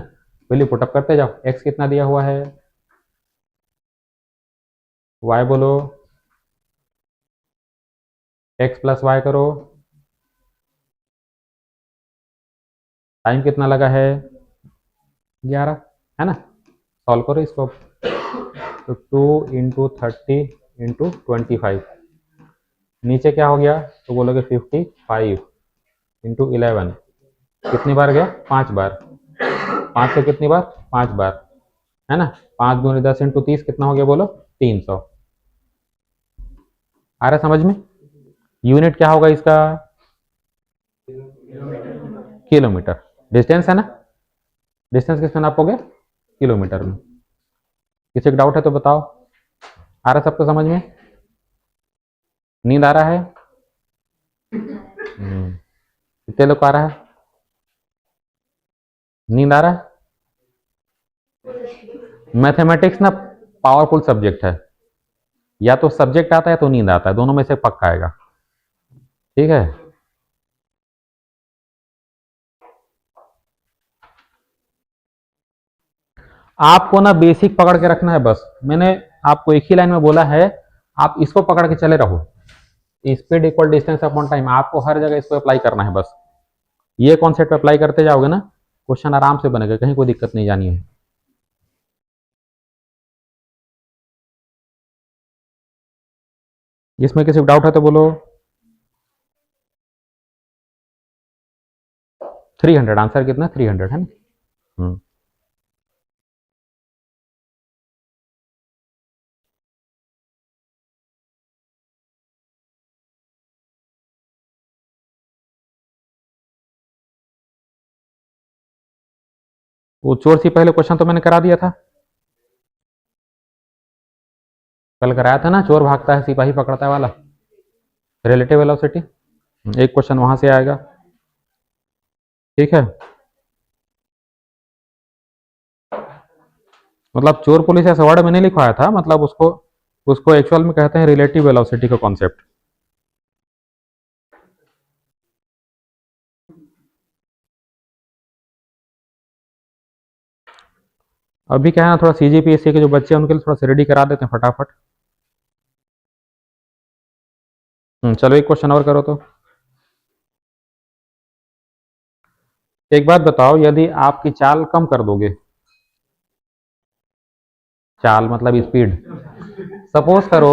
[SPEAKER 1] वैल्यू पुटअप करते जाओ, x कितना दिया हुआ है, y बोलो, x प्लस वाई करो, टाइम कितना लगा है 11, है ना। सॉल्व करो इसको, तो 2 इंटू 30 इंटू 25, नीचे क्या हो गया, तो बोलोगे 55 इंटू 11, कितनी बार गया, 5 बार, 5 से कितनी बार, 5 बार, है ना। 5 दूनी 10 इंटू 30 कितना हो गया बोलो, 300। आ रहा समझ में, यूनिट क्या होगा इसका, किलोमीटर, डिस्टेंस है ना, डिस्टेंस किस में नापोगे, किलोमीटर में। किसी को डाउट है तो बताओ, आ रहा सबको समझ में, नींद आ रहा है, कितने लोग को आ रहा है, नींद आ रहा है। मैथमेटिक्स ना पावरफुल सब्जेक्ट है, या तो सब्जेक्ट आता है तो नींद आता है, दोनों में से पक्का आएगा, ठीक है। आपको ना बेसिक पकड़ के रखना है बस, मैंने आपको एक ही लाइन में बोला है, आप इसको पकड़ के चले रहो, speed equal distance upon time, आपको हर जगह इसको अप्लाई करना है बस। ये कॉन्सेप्ट अप्लाई करते जाओगे ना, क्वेश्चन आराम से बनेगा, कहीं कोई दिक्कत नहीं जानी है। इसमें किसी को डाउट है तो बोलो। 300, आंसर कितना, 300 है ना। वो चोर सी पहले क्वेश्चन तो मैंने करा दिया था, कल कराया था ना, चोर भागता है सिपाही पकड़ता है वाला, रिलेटिव वेलोसिटी, एक क्वेश्चन वहां से आएगा, ठीक है। मतलब चोर पुलिस ऐसे वर्ड में नहीं लिखवाया था, मतलब उसको उसको एक्चुअल में कहते हैं रिलेटिव वेलोसिटी का कॉन्सेप्ट। अभी क्या है ना, थोड़ा सीजीपीएससी के जो बच्चे हैं उनके लिए थोड़ा सा रेडी करा देते हैं फटाफट। चलो एक क्वेश्चन और करो तो। एक बात बताओ, यदि आपकी चाल कम कर दोगे, चाल मतलब स्पीड, सपोज करो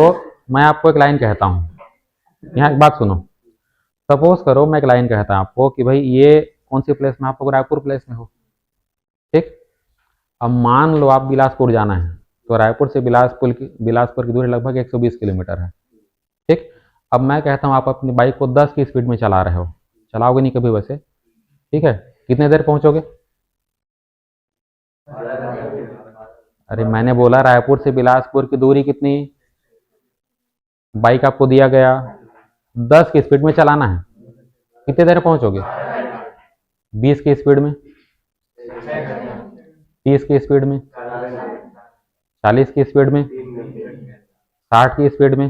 [SPEAKER 1] मैं आपको एक लाइन कहता हूं, यहाँ एक बात सुनो, सपोज करो मैं एक लाइन कहता हूं आपको कि भाई ये कौन सी प्लेस में, आपको रायपुर प्लेस में हो, ठीक। अब मान लो आप बिलासपुर जाना है, तो रायपुर से बिलासपुर की दूरी लगभग 120 किलोमीटर है, ठीक। अब मैं कहता हूँ आप अपनी बाइक को 10 की स्पीड में चला रहे हो, चलाओगे नहीं कभी वैसे, ठीक है, कितने देर पहुंचोगे? अरे मैंने बोला रायपुर से बिलासपुर की दूरी कितनी, बाइक आपको दिया गया 10 की स्पीड में चलाना है, कितने देर पहुंचोगे? 20 की स्पीड में, 30 की स्पीड में, 40 की स्पीड में, 60 की स्पीड में,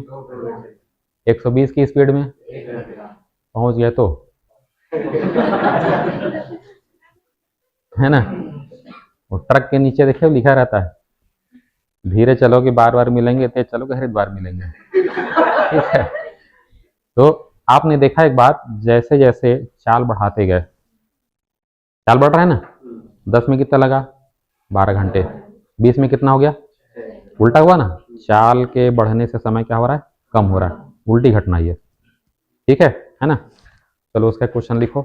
[SPEAKER 1] 120 की स्पीड में पहुंच गया तो, है ना? वो ट्रक के नीचे देखिए लिखा रहता है, धीरे चलोगे बार बार मिलेंगे, तेज चलोगे हरिद्वार मिलेंगे, ठीक है। तो आपने देखा एक बात, जैसे जैसे चाल बढ़ाते गए, चाल बढ़ रहा है ना, 10 में कितना लगा? 12 घंटे। 20 में कितना हो गया? उल्टा हुआ ना, चाल के बढ़ने से समय क्या हो रहा है? कम हो रहा है, उल्टी घटना ये, ठीक है ना? चलो उसका क्वेश्चन लिखो।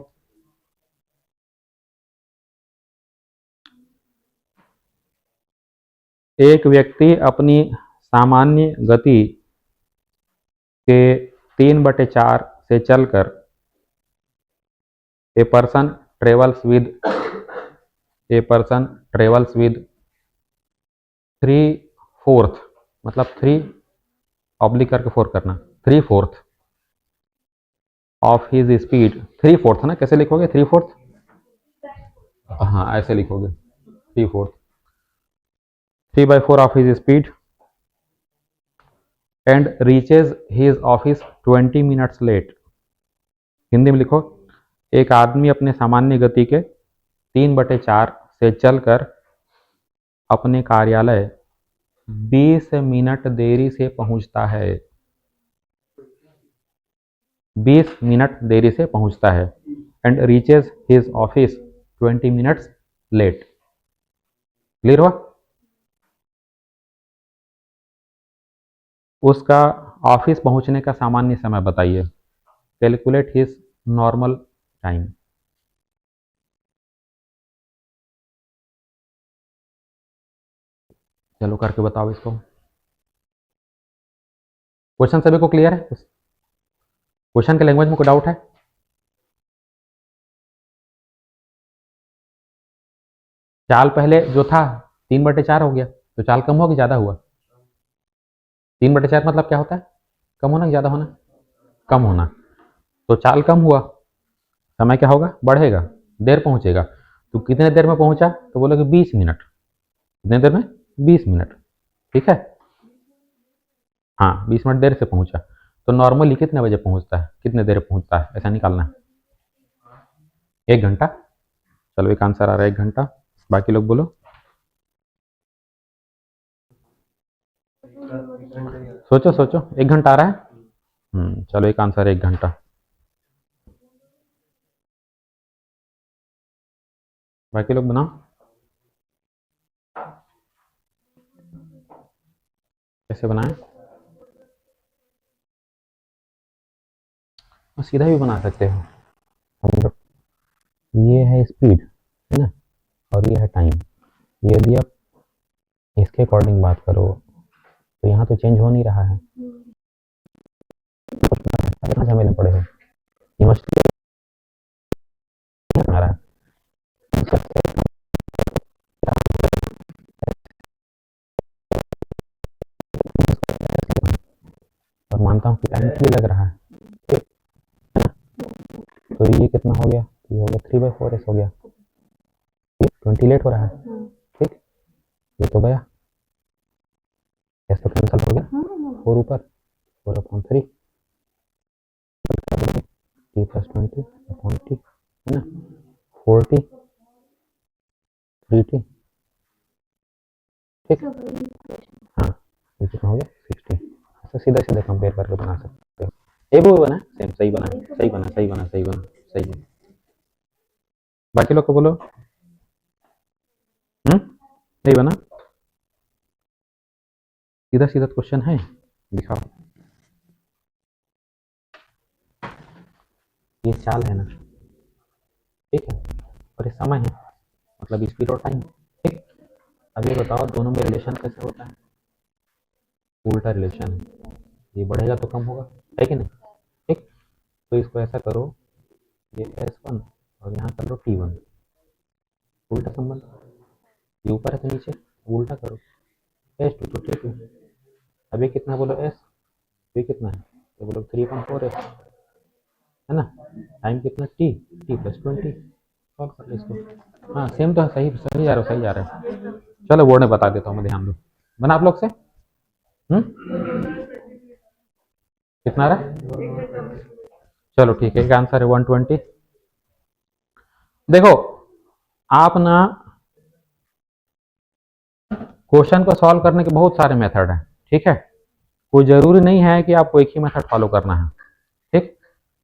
[SPEAKER 1] एक व्यक्ति अपनी सामान्य गति के 3/4 से चलकर, a person travels with, a person travels with 3/4, मतलब 3 ऑब्लिक करके 4 करना, 3/4 ऑफ हिज स्पीड, 3/4 ना, कैसे लिखोगे 3/4? हाँ ऐसे लिखोगे 3/4, 3/4 of his speed and reaches his office 20 minutes late. Hindi में लिखो, एक आदमी अपने सामान्य गति के 3/4 से चलकर अपने कार्यालय 20 मिनट देरी से पहुंचता है, 20 मिनट देरी से पहुंचता है, and reaches his office 20 minutes late. Clear हुआ? उसका ऑफिस पहुंचने का सामान्य समय बताइए, कैलकुलेट हिज नॉर्मल टाइम। चलो करके बताओ इसको। क्वेश्चन सभी को क्लियर है? क्वेश्चन के लैंग्वेज में कोई डाउट है? चाल पहले जो था 3/4 हो गया, तो चाल कम होगी ज्यादा हुआ? 3/4 मतलब क्या होता है? कम होना कि ज्यादा होना? कम होना। तो चाल कम हुआ, समय क्या होगा? बढ़ेगा, देर पहुंचेगा। तो कितने देर में पहुंचा? तो बोलोगे 20 मिनट। कितने देर में? 20 मिनट, ठीक है। हाँ 20 मिनट देर से पहुंचा। तो नॉर्मली कितने बजे पहुंचता है, कितने देर पहुंचता है, ऐसा निकालना है। 1 घंटा। चलो एक आंसर आ रहा है 1 घंटा। बाकी लोग बोलो। सोचो सोचो, 1 घंटा आ रहा है। चलो एक आंसर 1 घंटा। बाकी लोग बनाओ कैसे बनाए। सीधा भी बना सकते हो। ये है स्पीड, है ना, और ये है टाइम। यदि आप इसके अकॉर्डिंग बात करो तो यहाँ तो चेंज हो नहीं रहा है, कहाँ झमेले पड़े हो, ये मछली नहीं आ रहा है। और मानता हूँ कि टाइम भी लग रहा है, ठीक है ना? तो ये कितना हो गया? ये हो गया 3/4 हो गया, 20 लेट हो रहा है, ठीक। ये तो गया, एस तो कैंसिल हो गया, 4 ऊपर, 4/3, t + 20/t, है ना, 4t 3t, ठीक। हाँ ये कितना हो गया 60। ऐसा सीधा सीधा कंपेयर करके बना सकते हो। ये वो बना सेम, सही बना, सही बना, सही बना, सही बना, सही बना। बाकी लोग को बोलो। सही बना, सीधा सीधा क्वेश्चन है, दिखाओ। ये चाल है ना, ठीक है, और ये समय है, मतलब स्पीड और टाइम, ठीक। अब ये बताओ दोनों में रिलेशन कैसे होता है? उल्टा रिलेशन है, ये बढ़ेगा तो कम होगा, है कि नहीं? तो इसको ऐसा करो, ये S1 और यहाँ कर लो T1, उल्टा संबंध, ये ऊपर है तो नीचे, उल्टा करो, S2 तो T2। अब ये कितना बोलो S, ये कितना है तो बोलो 3/4S, है ना। टाइम कितना T प्लस 20, सॉल्व कर लो इसको। हाँ सेम तो है, सही सही जा रहा है, सही जा रहा है। चलो बोर्ड में बता देता हूँ मैं, ध्यान दो, बना आप लोग से। कितना रहा, चलो ठीक है, आंसर है 120। देखो आप ना क्वेश्चन को सॉल्व करने के बहुत सारे मेथड हैं, ठीक है, कोई जरूरी नहीं है कि आपको एक ही मेथड फॉलो करना है, ठीक।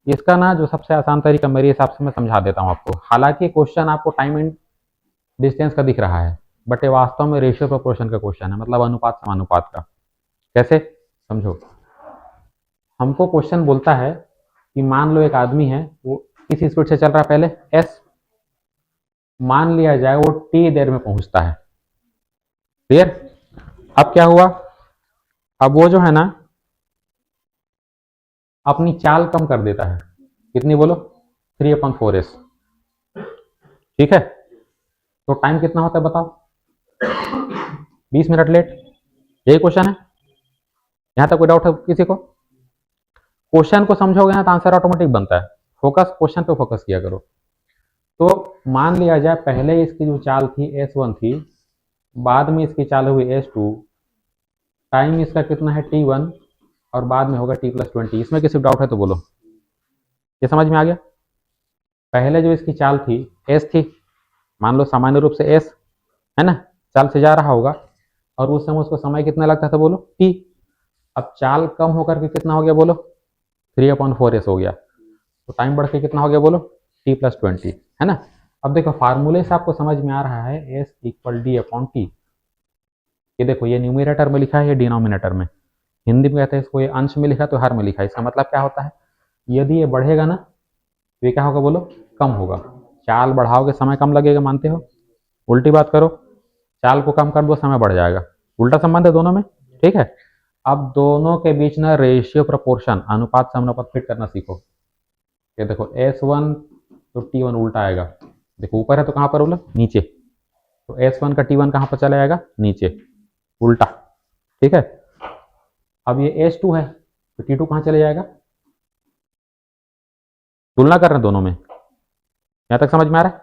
[SPEAKER 1] इसका ना जो सबसे आसान तरीका मेरे हिसाब से मैं समझा देता हूँ आपको। हालांकि क्वेश्चन आपको टाइम एंड डिस्टेंस का दिख रहा है, बट ये वास्तव में रेशियो प्रोपोर्शन का क्वेश्चन है, मतलब अनुपात समानुपात का। कैसे समझो, हमको क्वेश्चन बोलता है कि मान लो एक आदमी है, वो किस स्पीड से चल रहा है, पहले एस मान लिया जाए, वो टी देर में पहुंचता है, क्लियर। अब क्या हुआ, अब वो जो है ना अपनी चाल कम कर देता है, कितनी बोलो, 3/4S, ठीक है। तो टाइम कितना होता है बताओ, 20 मिनट लेट। यही क्वेश्चन है, यहां तक कोई डाउट है किसी को? क्वेश्चन को समझोगे ना तो आंसर ऑटोमेटिक बनता है, फोकस क्वेश्चन पे फोकस किया करो। तो मान लिया जाए पहले इसकी जो चाल थी S1 थी, बाद में इसकी चाल हुई S2, टाइम इसका कितना है T1, और बाद में होगा T+20। इसमें किसी डाउट है तो बोलो, ये समझ में आ गया? पहले जो इसकी चाल थी S थी, मान लो सामान्य रूप से S है ना, चाल से जा रहा होगा, और उस समय उसको समय कितना लगता था बोलो T। अब चाल कम होकर के कितना हो गया बोलो, 3/4S हो गया, तो टाइम बढ़ के कितना हो गया बोलो, T+20, है ना। अब देखो फार्मूले से आपको समझ में आ रहा है S=D/T। ये देखो, ये न्यूमरेटर में लिखा है, ये डिनोमिनेटर में, हिंदी में कहते हैं इसको, ये अंश में लिखा तो हर में लिखा है। इसका मतलब क्या होता है, यदि ये बढ़ेगा ना तो ये क्या होगा बोलो, कम होगा। चाल बढ़ाओगे समय कम लगेगा, मानते हो? उल्टी बात करो, चाल को कम कर दो समय बढ़ जाएगा, उल्टा संबंध है दोनों में, ठीक है। अब दोनों के बीच ना रेशियो प्रोपोर्शन, अनुपात समानुपात फिट करना सीखो। ये देखो S1 तो T1 उल्टा आएगा, देखो ऊपर है तो कहाँ पर बोलो, नीचे, तो S1 का T1 कहाँ पर चला जाएगा, नीचे, उल्टा, ठीक है। अब ये S2 है तो T2 कहाँ चले जाएगा, तुलना कर रहे हैं दोनों में, यहां तक समझ में आ रहा है?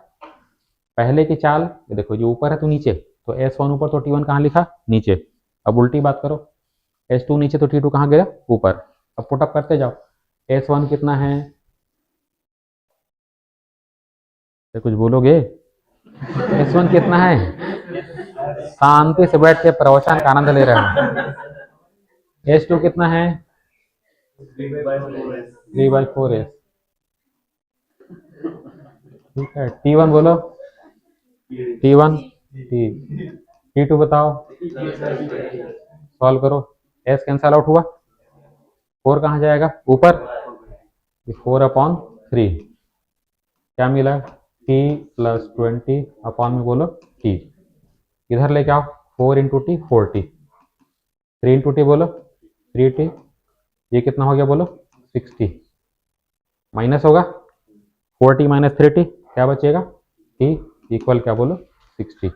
[SPEAKER 1] पहले की चाल, ये देखो जो ऊपर है तो नीचे, तो S1 ऊपर तो T1 कहाँ लिखा, नीचे। अब उल्टी बात करो, S2 नीचे तो T2 कहाँ गया, ऊपर। अब पुटअप करते जाओ, S1 कितना है, तो कुछ बोलोगे, S1 कितना है, शांति से बैठ के प्रवचन का आनंद ले रहे हो। S2 कितना है, 3/4S, ठीक है। T1 बोलो, T1 T2 बताओ, सॉल्व करो, S कैंसल आउट हुआ, 4 कहाँ जाएगा, ऊपर, 4/3, क्या मिला, T+20 अपॉन में बोलो T, इधर लेके आओ, 4 × T 4T, 3 × T बोलो 3T, ये कितना हो गया बोलो 60, माइनस होगा 4T - 3T, क्या बचेगा, T इक्वल क्या बोलो 60,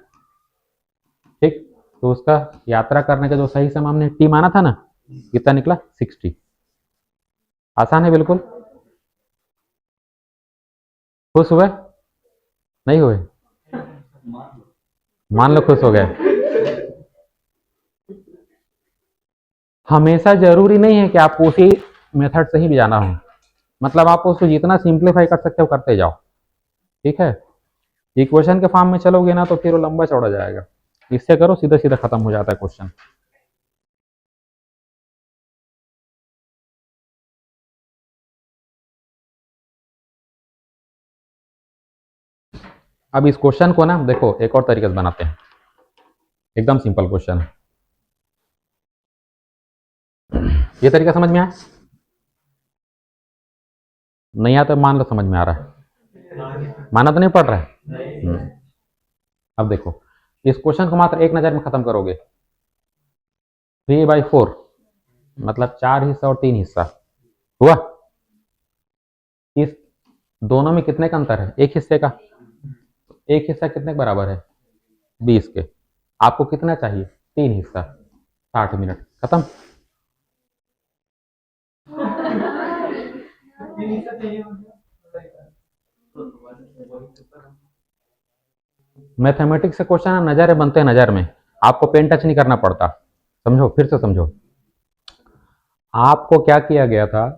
[SPEAKER 1] ठीक। तो उसका यात्रा करने का जो सही समय हमने T माना था ना, कितना निकला 60। आसान है बिल्कुल। खुश हुए, नहीं हुए, मान लो खुश हो गए। हमेशा जरूरी नहीं है कि आपको उसी मेथड से ही जाना हो, मतलब आप उसको जितना सिंप्लीफाई कर सकते हो करते जाओ, ठीक है। इक्वेशन के फॉर्म में चलोगे ना तो फिर वो लंबा चौड़ा जाएगा, इससे करो सीधा सीधा खत्म हो जाता है क्वेश्चन। अब इस क्वेश्चन को ना देखो एक और तरीके से बनाते हैं, एकदम सिंपल क्वेश्चन है। ये तरीका समझ में आया, नहीं आता मान लो समझ में आ रहा है, माना तो नहीं पड़ रहा है। अब देखो इस क्वेश्चन को मात्र एक नजर में खत्म करोगे, 3/4 मतलब 4 हिस्सा और 3 हिस्सा हुआ, दोनों में कितने का अंतर है? एक हिस्से का। एक हिस्सा कितने के बराबर है? 20 के। आपको कितना चाहिए? 3 हिस्सा। 60 मिनट खत्म। मैथमेटिक्स से क्वेश्चन नजर बनते हैं, नजर में आपको पेन टच नहीं करना पड़ता। समझो, फिर से समझो। आपको क्या किया गया था?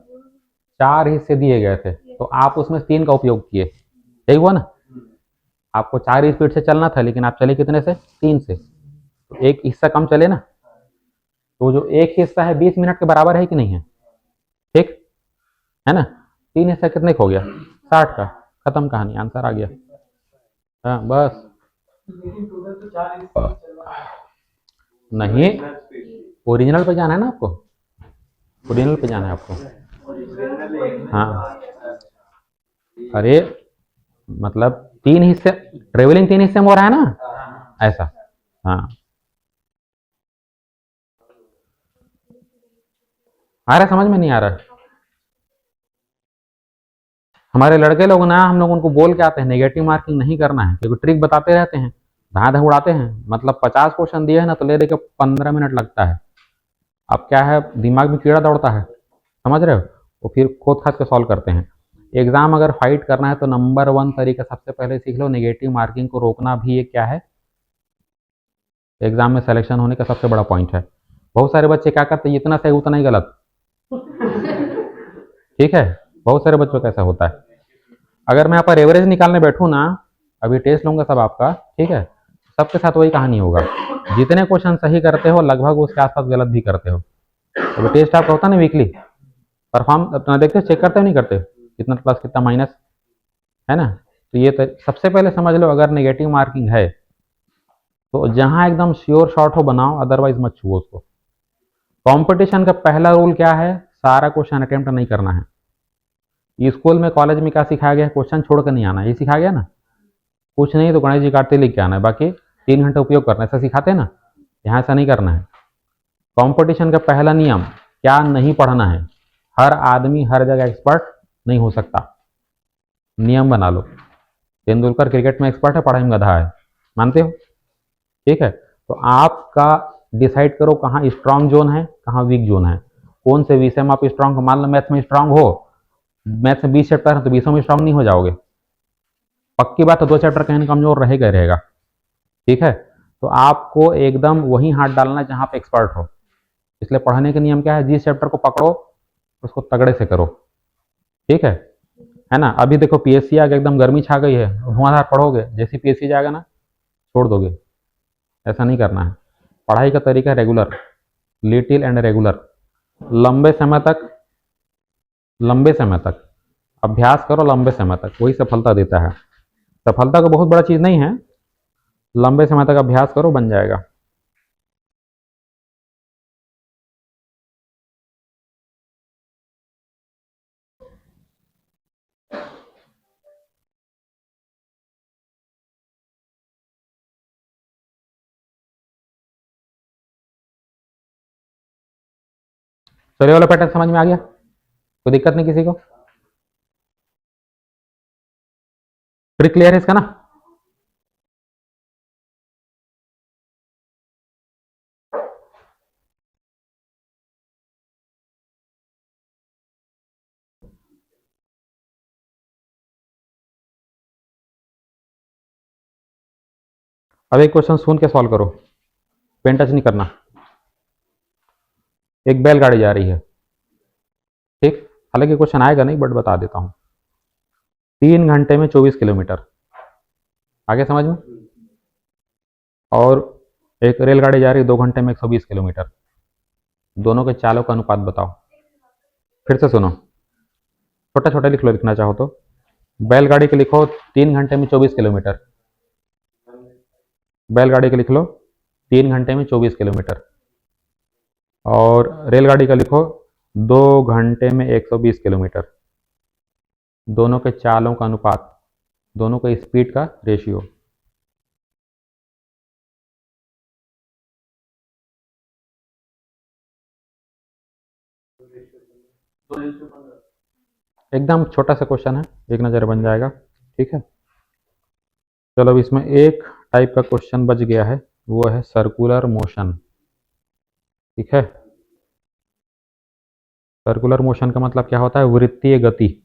[SPEAKER 1] 4 हिस्से दिए गए थे, तो आप उसमें 3 का उपयोग किए, यही हुआ ना? आपको 4 स्पीड से चलना था, लेकिन आप चले कितने से? 3 से। तो एक हिस्सा कम चले ना। तो जो एक हिस्सा है 20 मिनट के बराबर है कि नहीं है? ठीक है ना? 3 हिस्सा कितने का हो गया? 60 का। खत्म कहानी, आंसर आ गया। हाँ बस। नहीं, ओरिजिनल पे जाना है ना आपको। ओरिजिनल पे जाना है आपको। हाँ, अरे मतलब 3 हिस्से, ट्रेवलिंग 3 हिस्से में हो रहा है ना, ऐसा। हाँ, आ रहा है समझ में? नहीं आ रहा है? हमारे लड़के लोग ना, हम लोग उनको बोल के आते हैं नेगेटिव मार्किंग नहीं करना है, क्योंकि ट्रिक बताते रहते हैं, धाँ धाँ उड़ाते हैं। मतलब 50 क्वेश्चन दिए है ना, तो ले दे के 15 मिनट लगता है। अब क्या है, दिमाग में कीड़ा दौड़ता है, समझ रहे हो? वो फिर खोद खाद के सॉल्व करते हैं। एग्जाम अगर फाइट करना है तो नंबर 1 तरीका सबसे पहले सीख लो, नेगेटिव मार्किंग को रोकना भी एक क्या है, एग्जाम में सिलेक्शन होने का सबसे बड़ा पॉइंट है। बहुत सारे बच्चे क्या करते हैं, इतना सही उतना ही गलत। ठीक है, बहुत सारे बच्चों का ऐसा होता है। अगर मैं यहाँ पर एवरेज निकालने बैठूँ ना, अभी टेस्ट लूंगा सब आपका, ठीक है, सबके साथ वही कहानी होगा। जितने क्वेश्चन सही करते हो लगभग उसके आसपास गलत भी करते हो। अभी टेस्ट आपका होता है ना वीकली, परफॉर्म अपना देखते चेक करते हो नहीं करते, कितना प्लस कितना माइनस, है ना? तो ये तो सबसे पहले समझ लो, अगर नेगेटिव मार्किंग है तो जहां एकदम श्योर शॉट हो बनाओ, अदरवाइज मत छुओ उसको। कंपटीशन का पहला रूल क्या है? सारा क्वेश्चन अटेम्प्ट नहीं करना है। स्कूल में कॉलेज में क्या सिखाया गया? क्वेश्चन छोड़कर नहीं आना, ये सिखाया गया ना। कुछ नहीं तो गणेश जी कार्तिक लिख के आना है, बाकी 3 घंटे उपयोग करना है, ऐसा सिखाते हैं ना। यहाँ ऐसा नहीं करना है। कंपटीशन का पहला नियम क्या? नहीं पढ़ना है। हर आदमी हर जगह एक्सपर्ट नहीं हो सकता, नियम बना लो। तेंदुलकर क्रिकेट में एक्सपर्ट है, पढ़ाई में गधा है, मानते हो? ठीक है, तो आपका डिसाइड करो कहाँ स्ट्रांग जोन है, कहाँ वीक जोन है। कौन से विषय में आप स्ट्रांग हो? मान लो मैथ में स्ट्रांग हो, मैथ में 20 चैप्टर है तो 20 में स्ट्रांग नहीं हो जाओगे, पक्की बात है, 2 चैप्टर कहीं कमजोर रहेगा रहेगा। ठीक है, तो आपको एकदम वही हाथ डालना है जहां पे एक्सपर्ट हो। इसलिए पढ़ने के नियम क्या है? जिस चैप्टर को पकड़ो उसको तगड़े से करो। ठीक है ना? अभी देखो पीएससी आगे एकदम गर्मी छा गई है, धुआंधार पढ़ोगे, जैसे पीएससी जाएगा ना छोड़ दोगे। ऐसा नहीं करना है। पढ़ाई का तरीका रेगुलर, लिटिल एंड रेगुलर, लंबे समय तक, लंबे समय तक अभ्यास करो, लंबे समय तक, वही सफलता देता है। सफलता को बहुत बड़ा चीज नहीं है, लंबे समय तक अभ्यास करो, बन जाएगा। चलिए वाला पैटर्न समझ में आ गया? कोई दिक्कत नहीं किसी को? ट्रिक क्लियर है इसका ना? अब एक क्वेश्चन सुन के सॉल्व करो, पेन टच नहीं करना। एक बैलगाड़ी जा रही है, ठीक, हालांकि क्वेश्चन आएगा नहीं बट बता देता हूँ। 3 घंटे में 24 किलोमीटर, आगे समझ में? और एक रेलगाड़ी जा रही है 2 घंटे में 120 किलोमीटर, दोनों के चालों का अनुपात बताओ। फिर से सुनो, छोटा छोटा लिख लो लिखना चाहो तो। बैलगाड़ी के लिखो 3 घंटे में 24 किलोमीटर, बैलगाड़ी के लिख लो 3 घंटे में 24 किलोमीटर, और रेलगाड़ी का लिखो 2 घंटे में 120 किलोमीटर, दोनों के चालों का अनुपात, दोनों के स्पीड का रेशियो। एकदम छोटा सा क्वेश्चन है, एक नज़र बन जाएगा। ठीक है, चलो अब इसमें एक टाइप का क्वेश्चन बच गया है, वो है सर्कुलर मोशन। ठीक है, सर्कुलर मोशन का मतलब क्या होता है? वृत्तीय गति।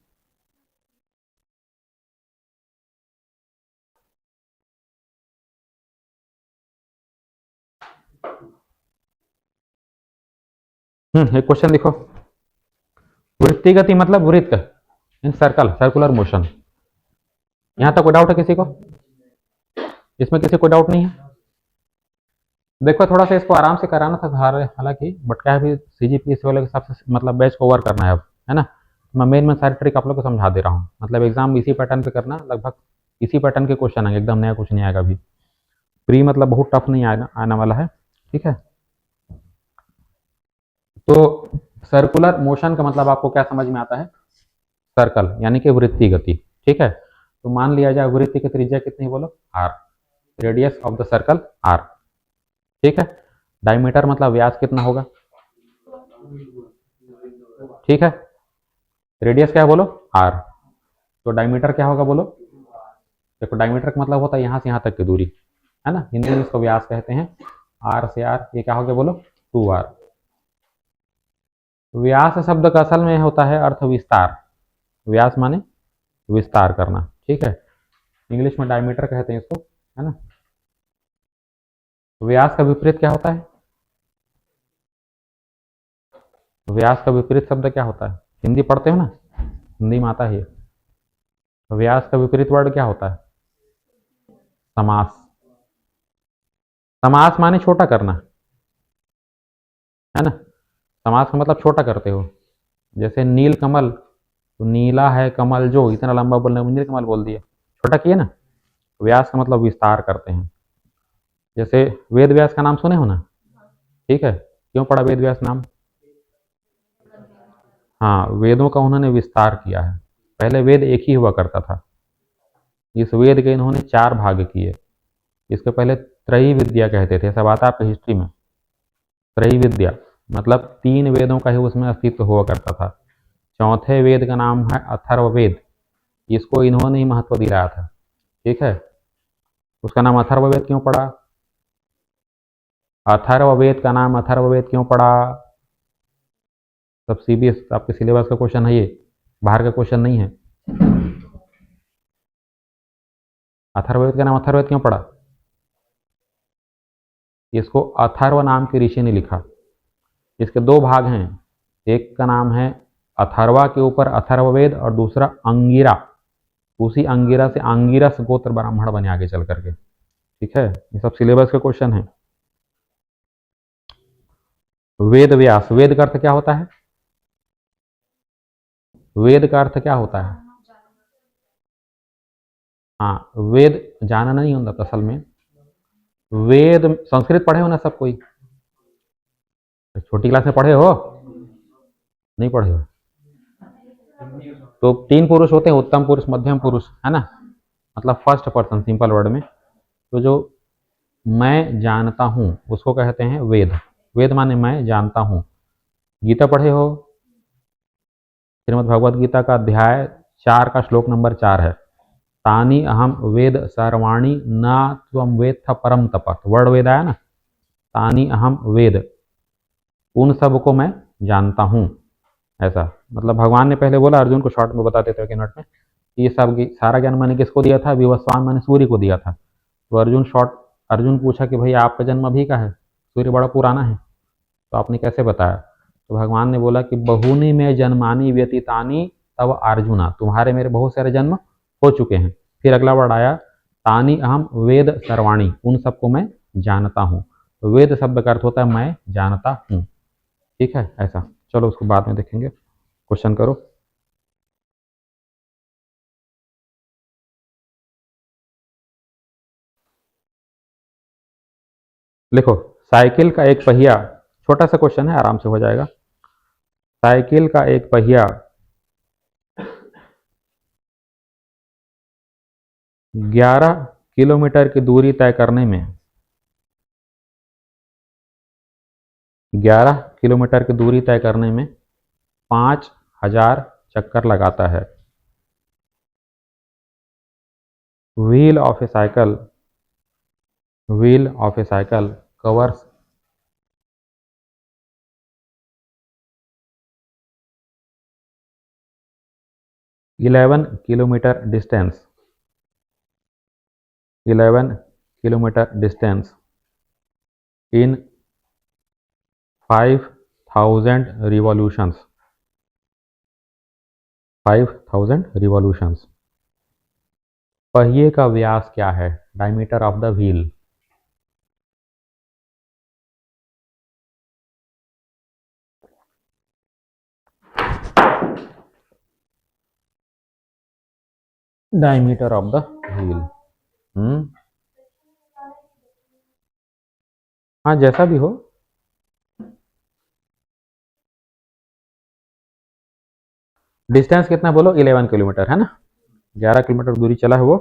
[SPEAKER 1] एक क्वेश्चन लिखो, वृत्तीय गति मतलब वृत्त इन सर्कल, सर्कुलर मोशन। यहां तक कोई डाउट है किसी को? इसमें किसी को डाउट नहीं है? देखो थोड़ा सा इसको आराम से कराना था हालांकि, बट क्या है, सीजीपीएससी वाले के हिसाब से मतलब बैच को ओवर करना है अब, है ना। मैं मेन सारी ट्रिक आप लोग को समझा दे रहा हूँ, मतलब एग्जाम इसी पैटर्न पे करना, लगभग इसी पैटर्न के क्वेश्चन आएंगे, एकदम नया कुछ नहीं आएगा अभी। प्री मतलब बहुत टफ नहीं आने वाला है। ठीक है, तो सर्कुलर मोशन का मतलब आपको क्या समझ में आता है? सर्कल यानी कि वृत्तीय गति। ठीक है, तो मान लिया जाए वृत्त की त्रिज्या कितनी, बोलो R, radius of the circle R. ठीक है, डायमीटर मतलब व्यास कितना होगा? ठीक है, रेडियस क्या है बोलो? आर, तो डायमीटर क्या होगा बोलो? देखो डायमीटर का मतलब होता है यहाँ से यहाँ तक की दूरी, है ना, हिंदी में इसको व्यास कहते हैं। आर से आर ये क्या हो गया बोलो? 2r। व्यास शब्द का असल में होता है अर्थ विस्तार, व्यास माने विस्तार करना। ठीक है, इंग्लिश में डायमीटर कहते हैं इसको, है ना। व्यास का विपरीत क्या होता है? व्यास का विपरीत शब्द क्या होता है? हिंदी पढ़ते हो ना, हिंदी में आता है ये। व्यास का विपरीत वर्ड क्या होता है? समास। समास माने छोटा करना, है ना। समास का मतलब छोटा करते हो, जैसे नील कमल, तो नीला है कमल जो, इतना लंबा बोलने में नील कमल बोल दिया, छोटा किए ना। व्यास का मतलब विस्तार करते हैं। जैसे वेद व्यास का नाम सुने हो ना? ठीक है, क्यों पड़ा वेद व्यास नाम? हाँ, वेदों का उन्होंने विस्तार किया है। पहले वेद एक ही हुआ करता था, इस वेद के इन्होंने 4 भाग किए। इसके पहले त्रयी विद्या कहते थे, सब आता है आपकी हिस्ट्री में। त्रयी विद्या मतलब 3 वेदों का ही उसमें अस्तित्व हुआ करता था। चौथे वेद का नाम है अथर्ववेद, इसको इन्होंने ही महत्व दिलाया था। ठीक है, उसका नाम अथर्ववेद क्यों पड़ा? अथर्ववेद का नाम अथर्ववेद क्यों पड़ा? सब सीबीएस आपके सिलेबस का क्वेश्चन है ये, बाहर का क्वेश्चन नहीं है। अथर्ववेद का नाम अथर्ववेद क्यों पड़ा? इसको अथर्व नाम के ऋषि ने लिखा। इसके 2 भाग हैं, एक का नाम है अथर्वा के ऊपर अथर्ववेद, और दूसरा अंगिरा, उसी अंगिरा से अंगिरस गोत्र ब्राह्मण बने आगे चल करके। ठीक है, ये सब सिलेबस के क्वेश्चन है। वेद व्यास, वेद का अर्थ क्या होता है? वेद का अर्थ क्या होता है? हाँ, वेद जानना नहीं होता असल में। वेद संस्कृत पढ़े हो ना सब कोई? छोटी क्लास में पढ़े हो? नहीं पढ़े हो? तो 3 पुरुष होते हैं, उत्तम पुरुष, मध्यम पुरुष, है ना, मतलब फर्स्ट पर्सन सिंपल वर्ड में। तो जो मैं जानता हूँ उसको कहते हैं वेद। वेद माने मैं जानता हूँ। गीता पढ़े हो? श्रीमद् भगवद गीता का अध्याय 4 का श्लोक नंबर 4 है, तानी अहम वेद सर्वाणी न त्वम वेत्थ परम तप। वर्ड वेद आया ना, तानी अहम वेद, उन सब को मैं जानता हूँ। ऐसा मतलब भगवान ने पहले बोला, अर्जुन को शॉर्ट में बता देते हैं नोट में, ये सब सारा ज्ञान मैंने किसको दिया था? विवस्वान मैंने सूर्य को दिया था। तो अर्जुन पूछा कि भाई आपका जन्म अभी का है, सूर्य बड़ा पुराना है, तो आपने कैसे बताया? तो भगवान ने बोला कि बहुनी में जन्मानी व्यतीतानी तब अर्जुना, तुम्हारे मेरे बहुत सारे जन्म हो चुके हैं। फिर अगला वर्ड आया, तानी अहम वेद सर्वाणी, उन सबको मैं जानता हूँ। तो वेद शब्द का अर्थ होता है मैं जानता हूँ। ठीक है, ऐसा। चलो उसको बाद में देखेंगे, क्वेश्चन करो। लिखो, साइकिल का एक पहिया, छोटा सा क्वेश्चन है, आराम से हो जाएगा। साइकिल का एक पहिया 11 किलोमीटर की दूरी तय करने में, 11 किलोमीटर की दूरी तय करने में 5000 चक्कर लगाता है। Wheel of A cycle, wheel of A cycle covers 11 kilometre distance, 11 kilometre distance in 5000 revolutions, 5000 revolutions। पहिए का व्यास क्या है? Diameter of the wheel. Diameter of the wheel. हाँ, जैसा भी हो। डिस्टेंस कितना बोलो? 11 किलोमीटर है ना, 11 किलोमीटर दूरी चला है वो,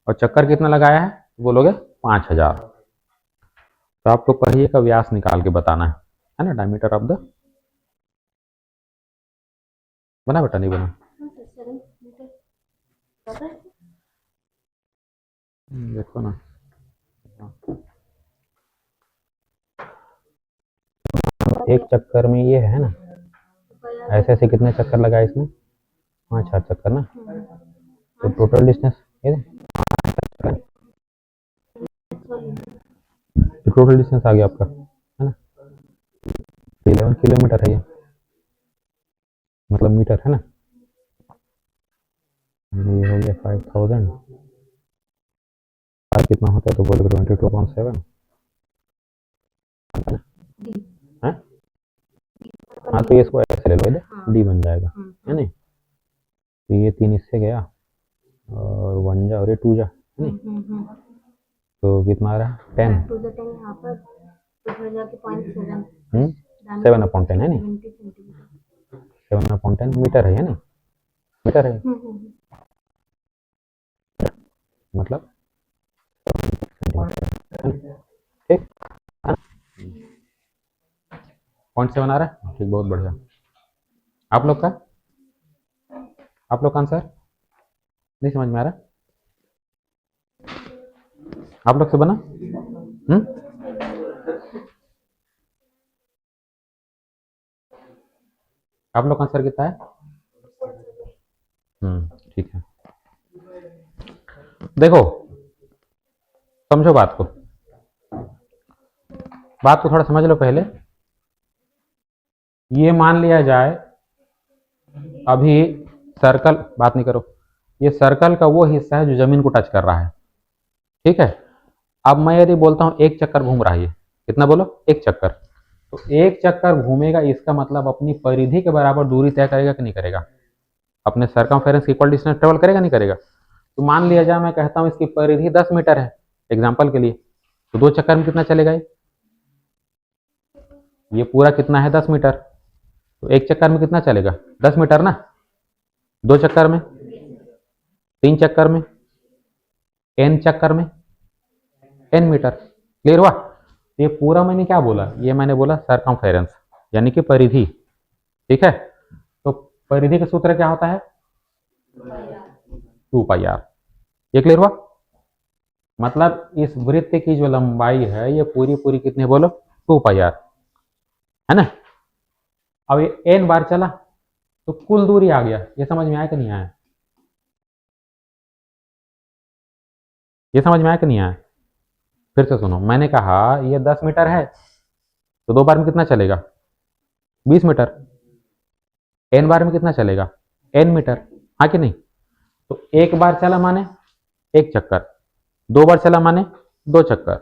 [SPEAKER 1] और चक्कर कितना लगाया है बोलोगे? 5000। तो आपको पहिए का व्यास निकाल के बताना है ना, डायमीटर ऑफ द। बना बेटा? नहीं बना? देखो ना, एक चक्कर में ये है ना, ऐसे ऐसे कितने चक्कर लगाए इसमें? 5-4 चक्कर ना। तो टोटल डिस्टेंस ये टोटल डिस्टेंस आ गया आपका, है ना, 11 किलोमीटर है ये, मतलब मीटर है ना। ये हो गया 5000, और कितना होता है तो बोलोगे 22.7 है। हाँ, तो इसको ऐसे ले लो, इधर डी बन जाएगा, है नहीं। तो ये 3 इससे गया, और 1 जा और ये 2 जा, है नहीं। तो कितना आ रहा है? 10, 7/10 है नहीं, 7/10 मीटर है नहीं, मीटर है मतलब, ठीक। 0.7 आ रहा है, ठीक, बहुत बढ़िया। आप लोग का आंसर नहीं समझ में आ रहा? आप लोग से बना? आप लोग का आंसर कितना है? ठीक है। देखो, समझो बात को थोड़ा समझ लो पहले। ये मान लिया जाए अभी सर्कल, बात नहीं करो, ये सर्कल का वो हिस्सा है जो जमीन को टच कर रहा है, ठीक है। अब मैं यदि बोलता हूं एक चक्कर घूम रहा है, ये कितना बोलो? एक चक्कर। तो एक चक्कर घूमेगा, इसका मतलब अपनी परिधि के बराबर दूरी तय करेगा कि नहीं करेगा? अपने सरकमफेरेंस इक्वल डिस्टेंस ट्रेवल करेगा नहीं करेगा? तो मान लिया जाए मैं कहता हूं इसकी परिधि 10 मीटर है एग्जाम्पल के लिए, तो 2 चक्कर में कितना चलेगा? ये पूरा कितना है? 10 मीटर। तो एक चक्कर में कितना चलेगा? 10 मीटर ना। 2 चक्कर में, 3 चक्कर में, n चक्कर में n मीटर। क्लियर हुआ? ये पूरा मैंने क्या बोला? ये मैंने बोला सरकमफेरेंस, यानी कि परिधि, ठीक है। तो परिधि का सूत्र क्या होता है? 2πr। ये क्लियर हुआ? मतलब इस वृत्त की जो लंबाई है ये पूरी पूरी कितनी बोलो? 2πr, है ना। अब ये n बार चला तो कुल दूरी आ गया। ये समझ में आया कि नहीं आया? ये समझ में आया कि नहीं आया? फिर से सुनो, मैंने कहा ये 10 मीटर है, तो 2 बार में कितना चलेगा? 20 मीटर। n बार में कितना चलेगा? n मीटर, हाँ कि नहीं। तो एक बार चला माने एक चक्कर, 2 बार चला माने 2 चक्कर,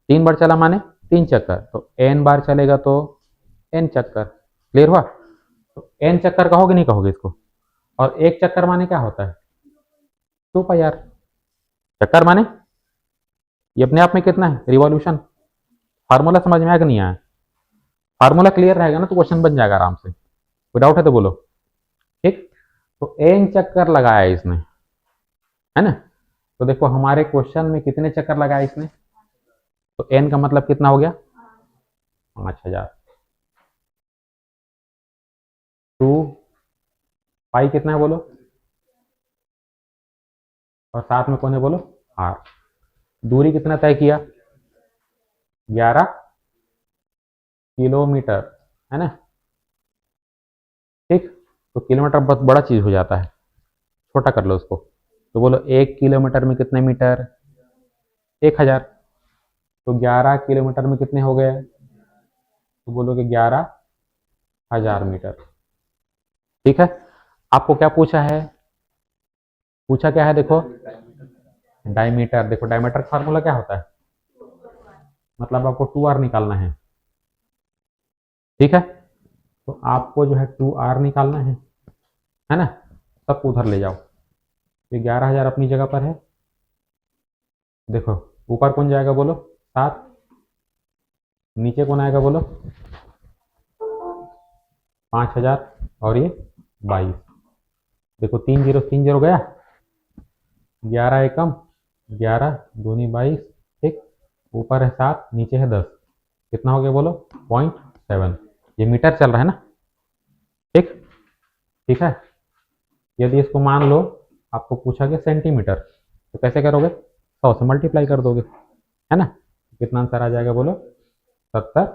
[SPEAKER 1] 3 बार चला माने 3 चक्कर, तो n बार चलेगा तो n चक्कर। क्लियर हुआ? तो n चक्कर कहोगे नहीं कहोगे इसको? और एक चक्कर माने क्या होता है? 2πr। चक्कर माने ये अपने आप में कितना है? रिवॉल्यूशन। फार्मूला समझ में आया कि नहीं आया? फार्मूला क्लियर रहेगा ना तो क्वेश्चन बन जाएगा आराम से। कोई डाउट है तो बोलो, ठीक। तो n चक्कर लगाया इसने, है ना। तो देखो हमारे क्वेश्चन में कितने चक्कर लगाए इसने, तो n का मतलब कितना हो गया? 5000। 2 पाई कितना है बोलो, और साथ में कौन है बोलो, आर। दूरी कितना तय किया, 11 किलोमीटर, है ना। ठीक, तो किलोमीटर बहुत बड़ा चीज हो जाता है, छोटा कर लो उसको। तो बोलो 1 किलोमीटर में कितने मीटर, 1000। तो 11 किलोमीटर में कितने हो गए, तो बोलोगे 11,000 मीटर। ठीक है, आपको क्या पूछा है, पूछा क्या है देखो, डायमीटर। देखो डायमीटर का फार्मूला क्या होता है, मतलब आपको 2r निकालना है। ठीक है, तो आपको जो है 2r निकालना है ना। सबको उधर ले जाओ, ये 11,000 अपनी जगह पर है। देखो ऊपर कौन जाएगा बोलो, 7, नीचे कौन आएगा बोलो, 5,000, और ये 22। देखो 3 0 गया, 11 एकम 11 दूनी 22। ठीक, ऊपर है 7, नीचे है 10, कितना हो गया बोलो, 0.7। ये मीटर चल रहा है ना। ठीक, ठीक है। यदि इसको मान लो आपको पूछा गया सेंटीमीटर, तो कैसे करोगे, 100 से मल्टीप्लाई कर दोगे, है ना। कितना आंसर आ जाएगा बोलो, 70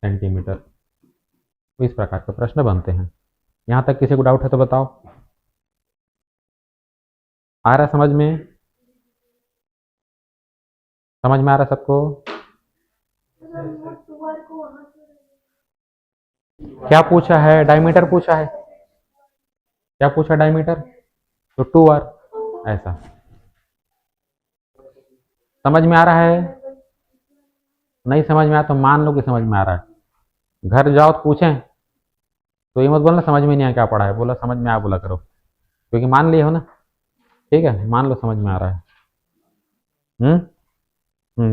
[SPEAKER 1] सेंटीमीटर। तो इस प्रकार के प्रश्न बनते हैं। यहाँ तक किसी को डाउट है तो बताओ, आ रहा समझ में, समझ में आ रहा सबको। क्या पूछा है, डायमीटर पूछा है, क्या पूछा डायमीटर, तो 2r, ऐसा समझ में आ रहा है। नहीं समझ में आया तो मान लो कि समझ में आ रहा है, घर जाओ तो पूछें तो ये मत बोलना समझ में नहीं आया क्या पढ़ा है, बोला समझ में आया बोला करो, क्योंकि मान लिए हो ना। ठीक है, मान लो समझ में आ रहा है।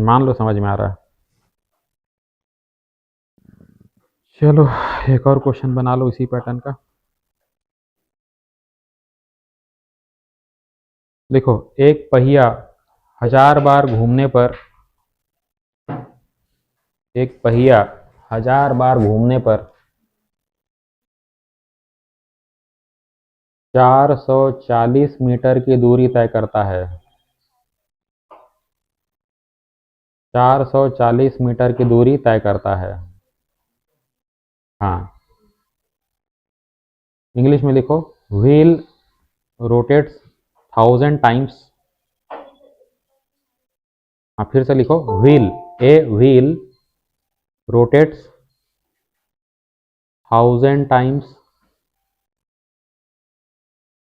[SPEAKER 1] मान लो समझ में आ रहा है। चलो एक और क्वेश्चन बना लो इसी पैटर्न का। देखो, एक पहिया 1000 बार घूमने पर, एक पहिया 1000 बार घूमने पर 440 मीटर की दूरी तय करता है। 440 मीटर की दूरी तय करता है। हाँ, इंग्लिश में लिखो, व्हील रोटेट्स 1000 टाइम्स। हाँ, फिर से लिखो, wheel, a wheel rotates 1000 times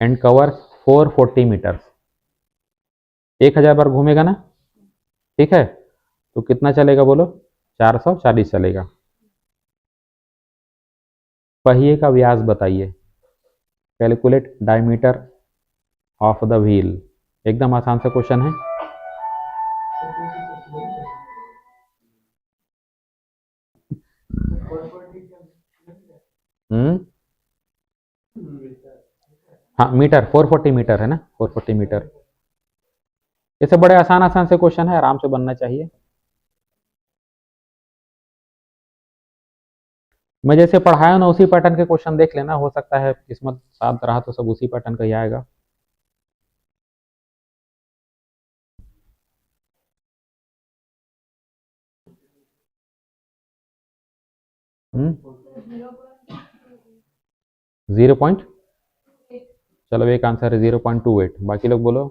[SPEAKER 1] and covers 440 metres. 1000 बार घूमेगा ना, ठीक है, तो कितना चलेगा बोलो, 440 चलेगा। पहिए का व्यास बताइए, calculate diameter of the wheel. एकदम आसान सा क्वेश्चन है। हम्म, हाँ मीटर, 440 मीटर है ना, 440 मीटर। इससे बड़े आसान आसान से क्वेश्चन है, आराम से बनना चाहिए। मैं जैसे पढ़ाया ना उसी पैटर्न के क्वेश्चन देख लेना, हो सकता है किस्मत साथ रहा तो सब उसी पैटर्न का ही आएगा। हम्म, 0. चलो एक आंसर है 0.28, बाकी लोग बोलो।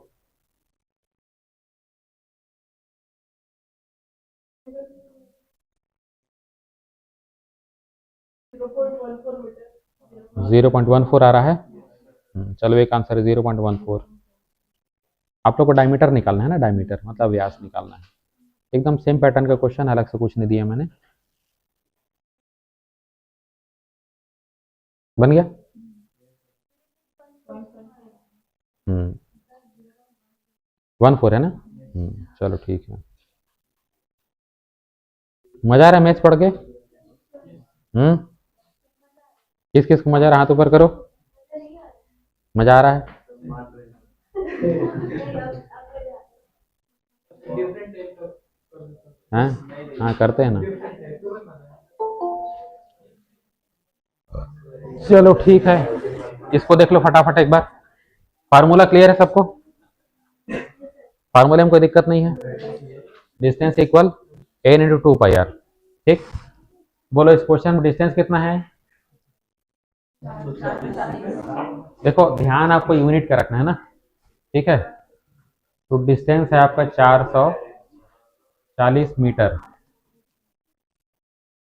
[SPEAKER 1] जीरो पॉइंट वन फोर आ रहा है। चलो एक आंसर है 0.14। आप लोग को डायमीटर निकालना है ना, डायमीटर मतलब व्यास निकालना है। एकदम सेम पैटर्न का क्वेश्चन, अलग से कुछ नहीं दिया मैंने। बन गया। 14 है ना। चलो ठीक है। मजा आ रहा है मैथ पढ़ के। किस किस को मजा आ रहा है, हाथ ऊपर करो। मजा आ रहा है। हाँ, हाँ करते हैं ना। चलो ठीक है, इसको देख लो फटाफट एक बार। फार्मूला क्लियर है सबको? फार्मूले में कोई दिक्कत नहीं है। Distance equal N into two pi R. ठीक, बोलो इस क्वेश्चन में डिस्टेंस कितना है? देखो ध्यान आपको यूनिट का रखना है ना, ठीक है। तो डिस्टेंस है आपका 440 मीटर,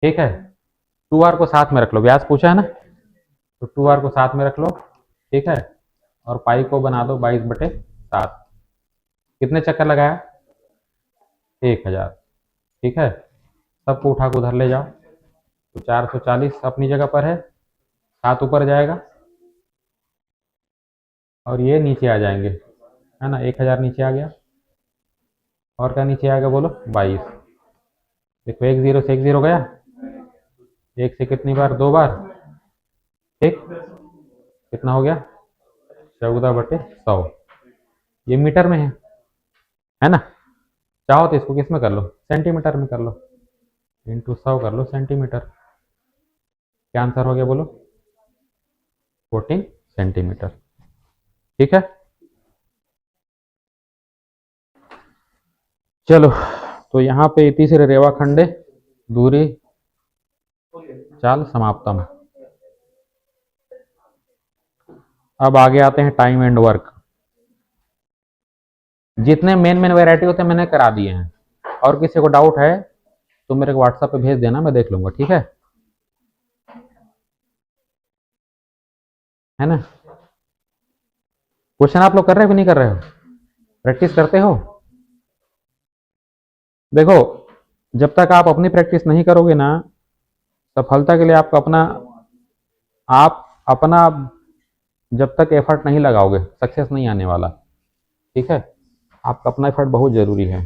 [SPEAKER 1] ठीक है। 2r को साथ में रख लो, व्यास पूछा है ना, तो 2r को साथ में रख लो, ठीक है। और पाई को बना दो 22/7। कितने चक्कर लगाया? 1000, ठीक है। सबको उठा के उधर ले जाओ, तो 440 अपनी जगह पर है, 7 ऊपर जाएगा और ये नीचे आ जाएंगे, है ना। 1000 नीचे आ गया, और क्या नीचे आएगा बोलो? 22। देखो 10 से 10 गया, एक से कितनी बार? 2 बार, ठीक। कितना हो गया? 14/100। ये मीटर में है ना। चाहो तो इसको किस में कर लो? सेंटीमीटर में कर लो, इंटू 100 कर लो सेंटीमीटर। क्या आंसर हो गया बोलो? 14 सेंटीमीटर, ठीक है। चलो, तो यहाँ पे तीसरे रेवाखंडे दूरी चाल समाप्तम। अब आगे आते हैं टाइम एंड वर्क। जितने मेन मेन वैरायटी होते हैं मैंने करा दिए हैं, और किसी को डाउट है तो मेरे को व्हाट्सएप पे भेज देना, मैं देख लूंगा, ठीक है ना। क्वेश्चन आप लोग कर रहे हो कि नहीं कर रहे हो? प्रैक्टिस करते हो? देखो, जब तक आप अपनी प्रैक्टिस नहीं करोगे ना, सफलता के लिए आपको अपना, आप अपना जब तक एफर्ट नहीं लगाओगे सक्सेस नहीं आने वाला, ठीक है। आपका अपना एफर्ट बहुत जरूरी है।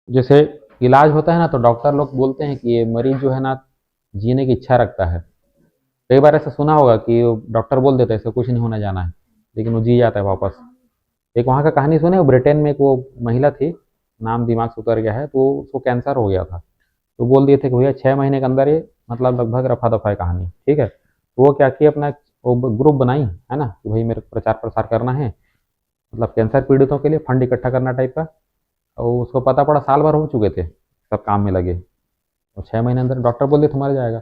[SPEAKER 1] जैसे इलाज होता है ना, तो डॉक्टर लोग बोलते हैं कि ये मरीज जो है ना जीने की इच्छा रखता है। कई बार ऐसा सुना होगा कि डॉक्टर बोल देता है इससे कुछ नहीं होना जाना है, लेकिन वो जी जाता है वापस। एक वहाँ का कहानी सुने हो, ब्रिटेन में एक वो महिला थी, नाम दिमाग से उतर गया है, तो उसको कैंसर हो गया था। तो बोल दिए थे कि भैया 6 महीने के अंदर ये, मतलब लगभग रफा दफा है कहानी, ठीक है। तो वो क्या किया, अपना वो ग्रुप बनाई, है ना, कि भाई मेरे को प्रचार प्रसार करना है, मतलब कैंसर पीड़ितों के लिए फंड इकट्ठा करना टाइप का। और उसको पता पड़ा साल भर हो चुके थे सब काम में लगे, और 6 महीने अंदर डॉक्टर बोल दिए तुम्हारा जाएगा।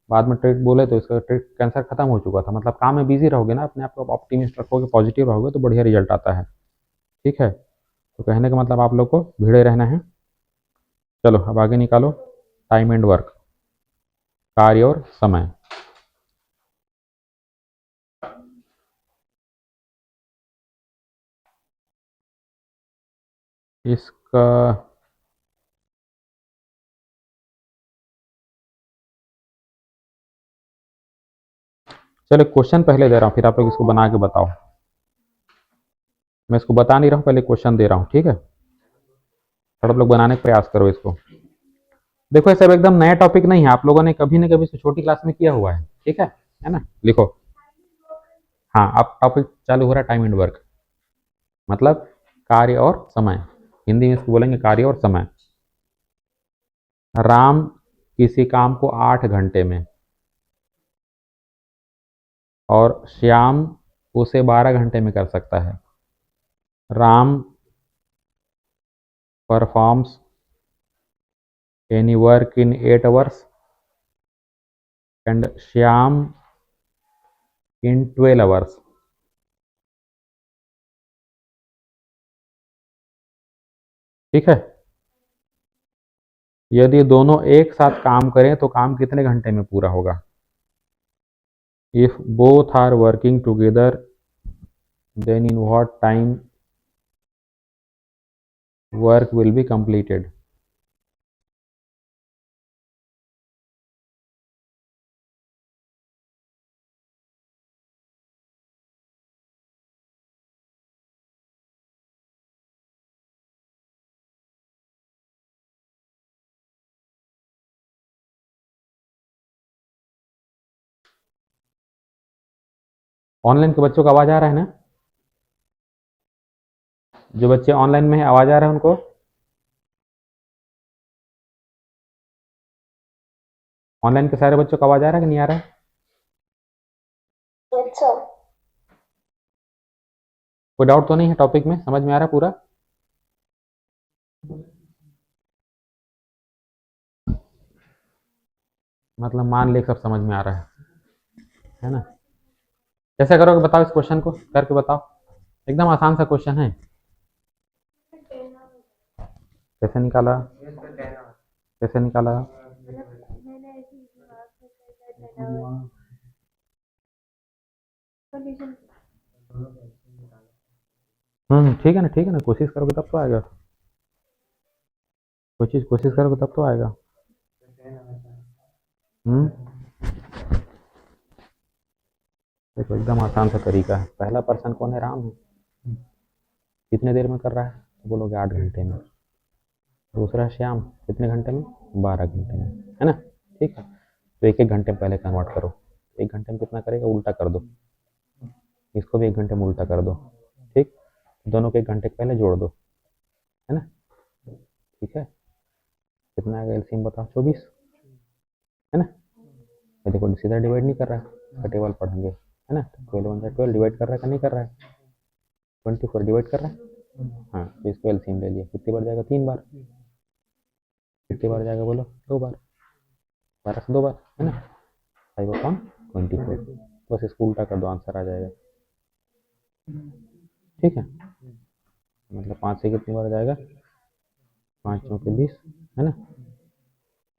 [SPEAKER 1] बाद में ट्रीट बोले तो इसका ट्रीट कैंसर खत्म हो चुका था। मतलब काम में बिजी रहोगे ना, अपने आप को ऑप्टिमिस्ट रखोगे, पॉजिटिव रहोगे, तो बढ़िया रिजल्ट आता है, ठीक है। तो कहने का मतलब आप लोग को भिड़े रहना है। चलो अब आगे निकालो टाइम एंड वर्क, कार्य और समय। इसका चलो क्वेश्चन पहले दे रहा हूँ, फिर आप लोग इसको बना के बताओ। मैं इसको बता नहीं रहा हूँ, पहले क्वेश्चन दे रहा हूँ, ठीक है। थोड़ा आप लोग बनाने का प्रयास करो इसको। देखो ये सब एकदम नया टॉपिक नहीं है, आप लोगों ने कभी न कभी से छोटी क्लास में किया हुआ है, ठीक है ना। लिखो, हाँ अब टॉपिक चालू हो रहा है टाइम एंड वर्क, मतलब कार्य और समय। हिंदी में इसको बोलेंगे कार्य और समय। राम किसी काम को 8 घंटे में और श्याम उसे 12 घंटे में कर सकता है। Ram performs any work in 8 hours and Shyam in 12 hours। ठीक है, यदि दोनों एक साथ काम करें तो काम कितने घंटे में पूरा होगा? If both are working together then in what time work will be completed. Online के बच्चों को आवाज आ रहा है ना? जो बच्चे ऑनलाइन में है आवाज आ रहा है उनको? ऑनलाइन के सारे बच्चों को आवाज आ रहा है कि नहीं आ रहा है?
[SPEAKER 2] अच्छा,
[SPEAKER 1] कोई डाउट तो नहीं है टॉपिक में? समझ में आ रहा है पूरा? मतलब मान ले सब समझ में आ रहा है ना? कैसे करोगे बताओ, इस क्वेश्चन को करके बताओ। एकदम आसान सा क्वेश्चन है। कैसे निकाला? कैसे निकाला? ठीक है ना, ठीक है ना, कोशिश करोगे तब तो आएगा। कोशिश करोगे तब तो आएगा। हम्म देखो एकदम आसान सा तरीका है। पहला पर्सन कौन है? राम है। कितने देर में कर रहा है? तो बोलोगे 8 घंटे में। दूसरा श्याम, कितने घंटे में? 12 घंटे में, है ना? ठीक है, तो एक एक घंटे में पहले कन्वर्ट करो। 1 घंटे में कितना करेगा? उल्टा कर दो। इसको भी 1 घंटे में उल्टा कर दो। ठीक, दोनों को 1 घंटे पहले जोड़ दो, है ना? ठीक है, कितना आएगा एलसीएम बताओ? 24, है ना? ये देखो सीधा डिवाइड नहीं कर रहा है, टेबल पढ़ेंगे, है ना? 12 डिवाइड कर रहा है कि नहीं कर रहा है? 24 डिवाइड कर रहा है। हाँ, तो इसको एलसीएम ले लिया। कितनी बार जाएगा? 3 बार। कितनी बार जाएगा बोलो? 2 बार। 12 से 2 बार, है ना? 5/24, बस इसको उल्टा कर दो, आंसर आ जाएगा। ठीक है, मतलब 5 से कितनी बार जाएगा? 5 चौके 20, है ना?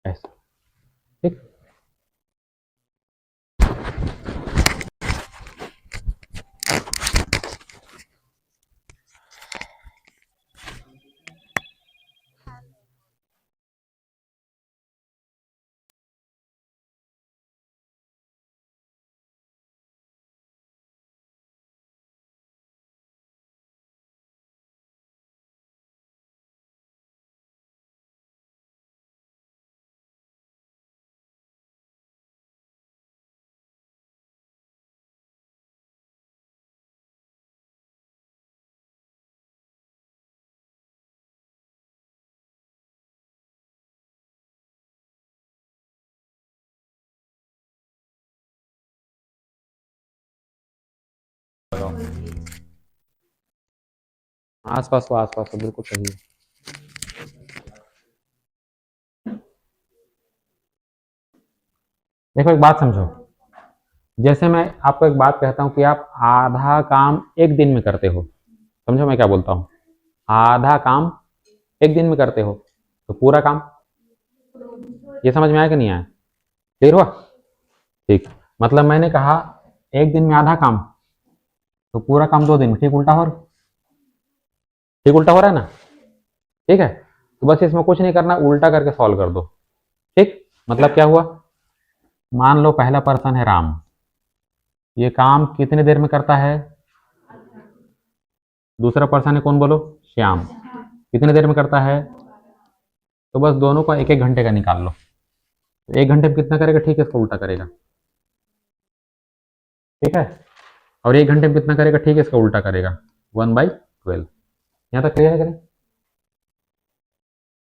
[SPEAKER 1] ऐसा। ठीक, आसपास हो, बिल्कुल सही है। देखो एक बात समझो, जैसे मैं आपको एक बात कहता हूँ कि आप आधा काम एक दिन में करते हो, समझो मैं क्या बोलता हूँ? आधा काम एक दिन में करते हो, तो पूरा काम, ये समझ में आया कि नहीं आया? क्लियर हुआ? ठीक, मतलब मैंने कहा एक दिन में आधा काम, तो पूरा काम 2 दिन में। ठीक उल्टा हो रहा? ठीक उल्टा हो रहा है ना? ठीक है, तो बस इसमें कुछ नहीं करना, उल्टा करके सॉल्व कर दो। ठीक, मतलब क्या हुआ? मान लो पहला पर्सन है राम, ये काम कितने देर में करता है? दूसरा पर्सन है कौन बोलो? श्याम, कितने देर में करता है? तो बस दोनों का एक एक घंटे का निकाल लो। तो 1 घंटे में कितना करेगा? ठीक है, इसको उल्टा करेगा। ठीक है, और 1 घंटे में कितना करेगा? ठीक है, इसका उल्टा करेगा। 1/12। यहाँ तक क्लियर है करें?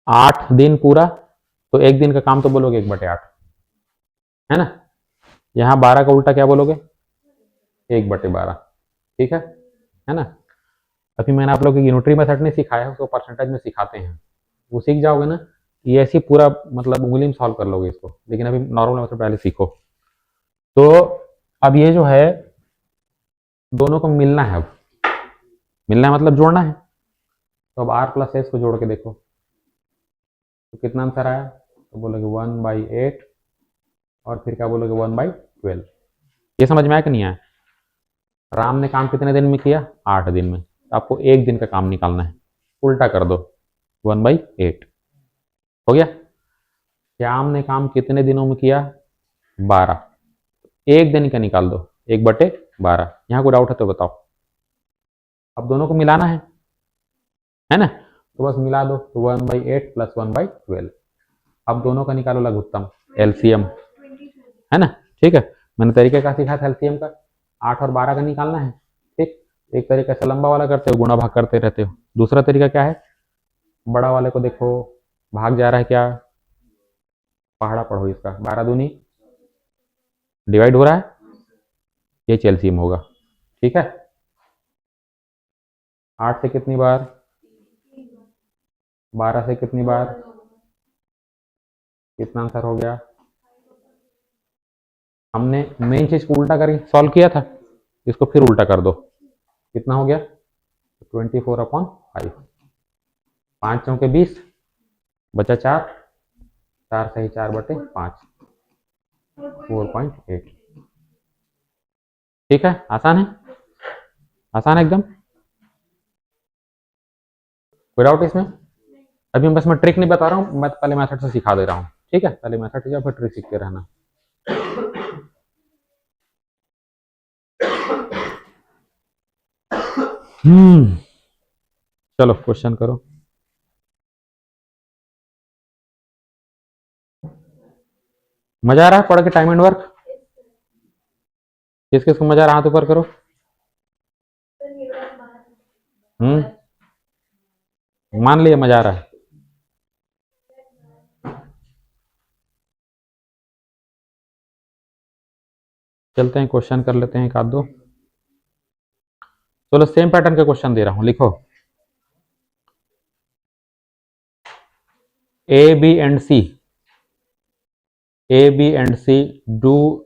[SPEAKER 1] 8 दिन पूरा, तो एक दिन का काम तो बोलोगे 1/8, है ना? यहाँ 12 का उल्टा क्या बोलोगे? 1/12। ठीक है ना? अभी मैंने आप लोग को यूनिटरी मेथड नहीं सिखाया है, उसको परसेंटेज में सिखाते हैं। वो सीख जाओगे ना, ये ऐसे ही पूरा मतलब उंगली में सॉल्व कर लोगे इसको, लेकिन अभी नॉर्मल मेथड पहले सीखो। तो अब ये जो है, दोनों को मिलना है। अब मिलना है मतलब जोड़ना है। तो अब r+s को जोड़ के देखो, तो कितना आंसर आया? तो बोलोगे 1/8, और फिर क्या बोलोगे? 1/12। ये समझ में आया कि नहीं आया? राम ने काम कितने दिन में किया? 8 दिन में। तो आपको एक दिन का काम निकालना है, उल्टा कर दो, 1/8 हो गया। श्याम ने काम कितने दिनों में किया? 12, एक दिन का निकाल दो, 1/12। यहाँ कोई डाउट है तो बताओ। अब दोनों को मिलाना है ना? तो बस मिला दो, तो 1/8 + 1/12। अब दोनों का निकालो लघुत्तम, एलसीएम, है ना? ठीक है, मैंने तरीके का सिखाया था एलसीएम का। 8 और 12 का निकालना है। ठीक, एक तरीका से लंबा वाला करते हो, गुणा भाग करते रहते हो। दूसरा तरीका क्या है? बड़ा वाले को देखो, भाग जा रहा है क्या? पहाड़ा पढ़ो इसका, 12 दूनी डिवाइड हो रहा है, ये एलसीएम होगा। ठीक है, 8 से कितनी बार, 12 से कितनी बार, कितना आंसर हो गया। हमने मेन चीज को उल्टा करके सॉल्व किया था, इसको फिर उल्टा कर दो, कितना हो गया 24/5, 5 चौके 20, बचा 4, 4 सही 4/5, 4.8। ठीक है, आसान है, आसान है एकदम, कोई डाउट इसमें। अभी बस मैं ट्रिक नहीं बता रहा हूँ, मैं पहले मेथड से सिखा दे रहा हूँ। ठीक है, पहले मेथड या फिर ट्रिक सीखते रहना। चलो क्वेश्चन करो। मजा आ रहा है पढ़ के टाइम एंड वर्क, किस किस को मजा आ रहा है हाथ ऊपर करो। मान लिया मजा आ रहा है। चलते हैं क्वेश्चन कर लेते हैं एक आध दो। चलो सेम पैटर्न के क्वेश्चन दे रहा हूं, लिखो। A B and C, A, B and C do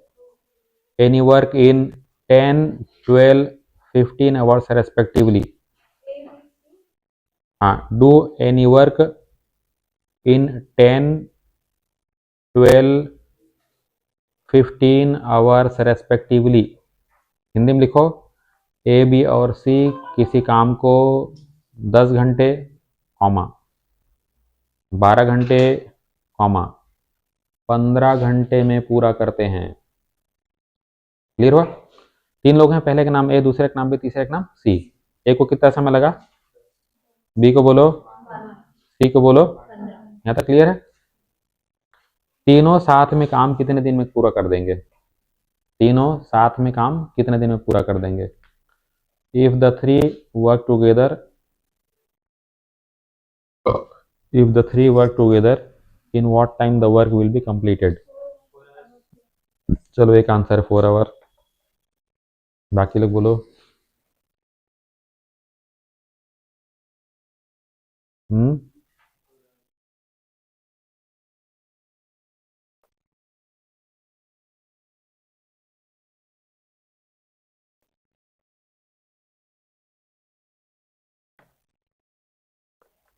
[SPEAKER 1] any work in 10, 12, 15 hours respectively. हाँ, do any work in 10, 12, 15 hours respectively. Hindi में लिखो, ए बी और सी किसी काम को 10 घंटे, 12 घंटे, 15 घंटे में पूरा करते हैं। क्लियर हुआ। 3 लोग हैं, पहले का नाम ए, दूसरे का नाम बी, तीसरे का नाम सी। ए को कितना समय लगा, बी को बोलो, सी को बोलो, यहाँ तक क्लियर है। तीनों साथ में काम कितने दिन में पूरा कर देंगे, तीनों साथ में काम कितने दिन में पूरा कर देंगे। If the three work together in what time the work will be completed. चलो एक आंसर 4 आवर, बाकी लोग बोलो।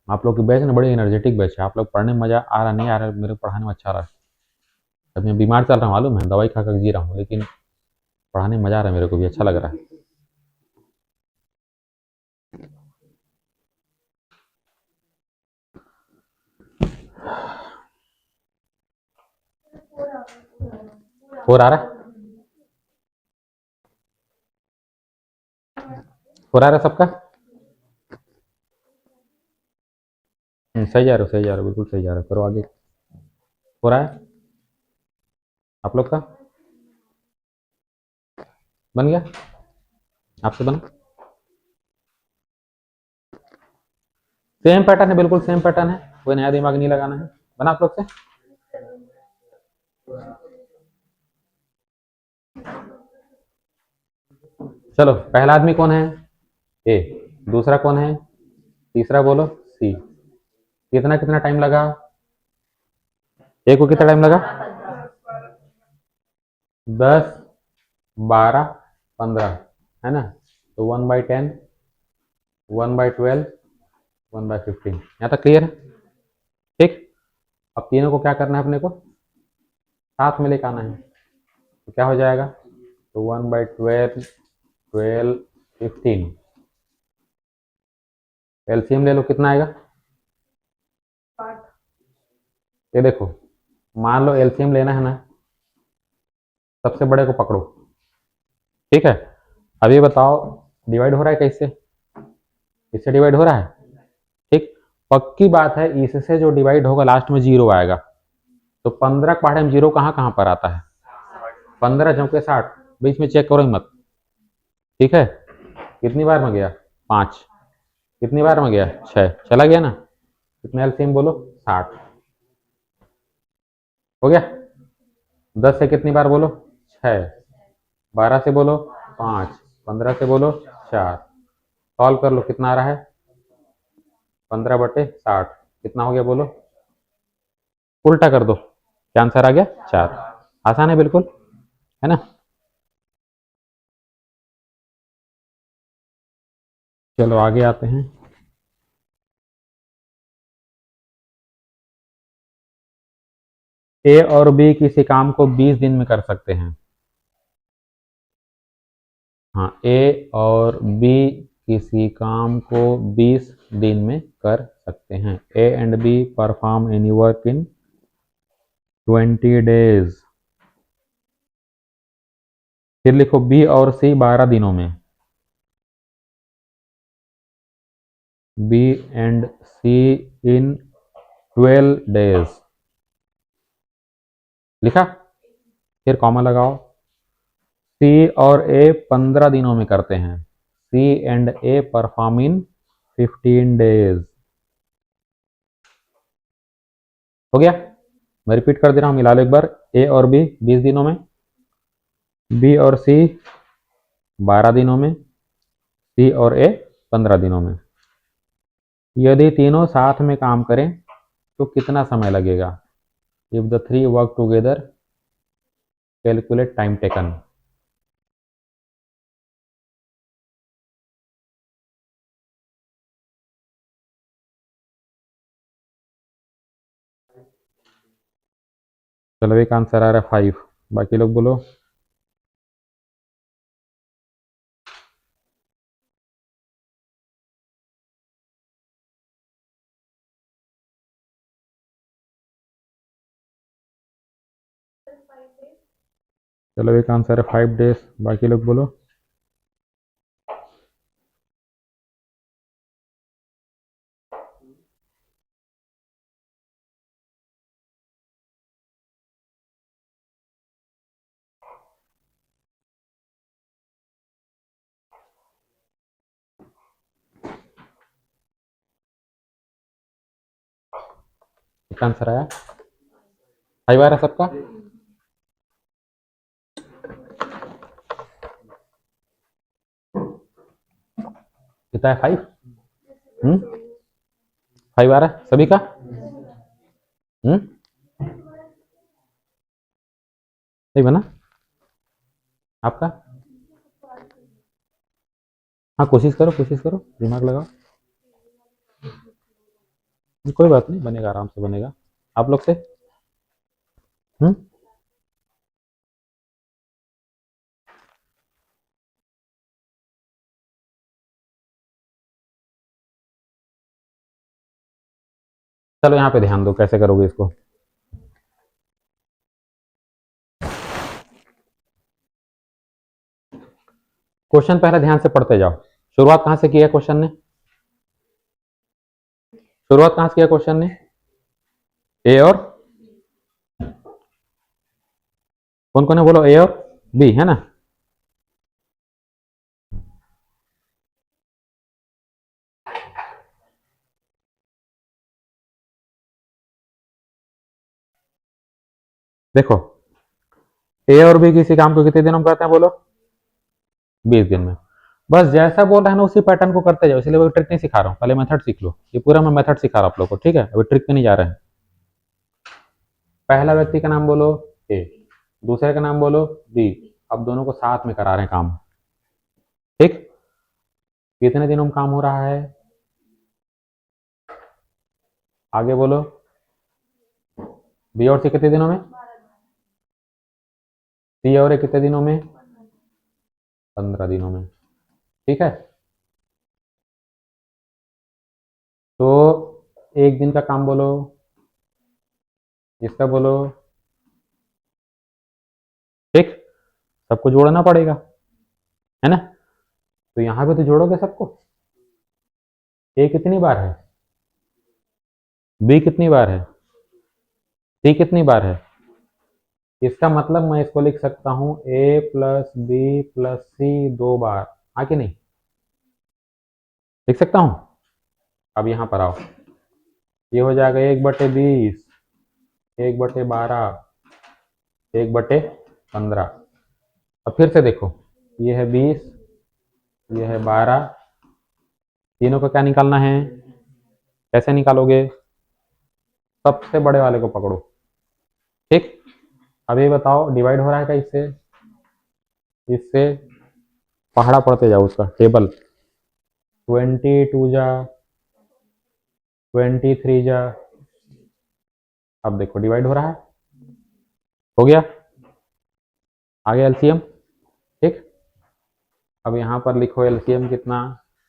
[SPEAKER 1] आप लोग की बैच ना बड़ी एनर्जेटिक बैच है, आप लोग पढ़ने में मजा आ रहा, नहीं आ रहा, मेरे पढ़ाने में अच्छा आ रहा है। अब मैं बीमार चल रहा हूँ मालूम है, दवाई खा कर जी रहा हूँ, लेकिन पढ़ाने में मजा आ रहा है, मेरे को भी अच्छा लग रहा है। और आ रहा है, और आ रहा है सबका। सही जा रहे हो, सही जा रहे हो, बिल्कुल सही जा रहे हो, करो आगे। हो रहा है आप लोग का, बन गया, आपसे बना। सेम पैटर्न है, बिल्कुल सेम पैटर्न है, कोई नया दिमाग नहीं लगाना है। बना आप लोग से। चलो पहला आदमी कौन है, ए, दूसरा कौन है, तीसरा बोलो सी। कितना कितना टाइम लगा, ए को कितना टाइम लगा, 10, 12, 15, है ना। तो 1/10, 1/12, 1/15, यहाँ तक क्लियर है। ठीक, अब तीनों को क्या करना है अपने को, साथ में लेकर आना है, तो क्या हो जाएगा, तो 1/12, 12, 15, एलसीएम ले लो, कितना आएगा। ये देखो, मान लो एलसीएम लेना है ना, सबसे बड़े को पकड़ो। ठीक है, अब ये बताओ डिवाइड हो रहा है कैसे, इससे डिवाइड हो रहा है। ठीक, पक्की बात है, इससे जो डिवाइड होगा लास्ट में 0 आएगा। तो 15 के पहाड़े में 0 कहाँ कहाँ पर आता है, 15 चौके 60, बीच में चेक करो ही मत। ठीक है, कितनी बार में गया, 5, कितनी बार में गया, 6, चला गया ना। कितना एलसीएम बोलो, 60। हो गया। 10 से कितनी बार बोलो? 6। 12 से बोलो 5। 15 से बोलो 4। सॉल्व कर लो, कितना आ रहा है? 15/60 कितना हो गया बोलो? उल्टा कर दो, क्या आंसर आ गया? 4। आसान है बिल्कुल, है ना। चलो आगे आते हैं। ए और बी किसी काम को 20 दिन में कर सकते हैं। हाँ, ए और बी किसी काम को 20 दिन में कर सकते हैं। A and B perform any work in 20 days. फिर लिखो बी और सी 12 दिनों में। B and C in 12 days. लिखा? फिर कॉमा लगाओ। सी और ए 15 दिनों में करते हैं। C and A perform in 15 days. हो गया? मैं रिपीट कर दे रहा हूं, मिला लो एक बार। ए और बी 20 दिनों में, बी और सी 12 दिनों में, सी और ए 15 दिनों में। यदि तीनों साथ में काम करें तो कितना समय लगेगा? If the three work together calculate time taken. चलो एक आंसर आ रहा है 5, बाकी लोग बोलो। चलो एक आंसर है 5 डेज, बाकी लोग बोलो। एक आंसर आया, 5 आ रहा है सबका। कितना है? 5। 5 आ रहा है सभी का। हम्म सही बना आपका? हाँ, कोशिश करो, कोशिश करो, दिमाग लगाओ। कोई बात नहीं, बनेगा, आराम से बनेगा। आप लोग से। हम्म चलो यहाँ पे ध्यान दो, कैसे करोगे इसको। क्वेश्चन पहले ध्यान से पढ़ते जाओ। शुरुआत कहाँ से किया क्वेश्चन ने? शुरुआत कहाँ से किया क्वेश्चन ने? ए और कौन कौन है बोलो? ए और बी, है ना। देखो, ए और बी किसी काम को कितने दिनों में करते हैं बोलो? 20 दिन में। बस जैसा बोल रहा है ना उसी पैटर्न को करते जाओ, इसलिए वो ट्रिक नहीं सिखा रहा हूँ, पहले मेथड सीख लो। ये पूरा मैं मेथड सिखा रहा हूँ आप लोग को, ठीक है? अभी ट्रिक पे नहीं जा रहे हैं। पहला व्यक्ति का नाम बोलो ए, दूसरे का नाम बोलो बी। अब दोनों को साथ में करा रहे हैं काम, ठीक? कितने दिनों में काम हो रहा है? आगे बोलो। बी और सी कितने दिनों में? सी और ए कितने दिनों में? 15 दिनों में, ठीक है। तो एक दिन का काम बोलो, इसका बोलो, ठीक। सबको जोड़ना पड़ेगा, है ना। तो यहां पे तो जोड़ोगे सबको। ए कितनी बार है? बी कितनी बार है? सी कितनी बार है? इसका मतलब मैं इसको लिख सकता हूं ए प्लस बी प्लस सी 2 बार, हाँ कि नहीं? लिख सकता हूं। अब यहां पर आओ, ये हो जाएगा 1/20, 1/12, 1/15। अब फिर से देखो, ये है 20, ये है 12, तीनों को क्या निकालना है? कैसे निकालोगे? सबसे बड़े वाले को पकड़ो। ठीक, अब ये बताओ डिवाइड हो रहा है क्या इससे? इससे पहाड़ा पढ़ते जाओ उसका टेबल। 22 जा, 23 जा, अब देखो डिवाइड हो रहा है, हो गया, आ गया एलसीएम। ठीक, अब यहाँ पर लिखो एलसीएम कितना,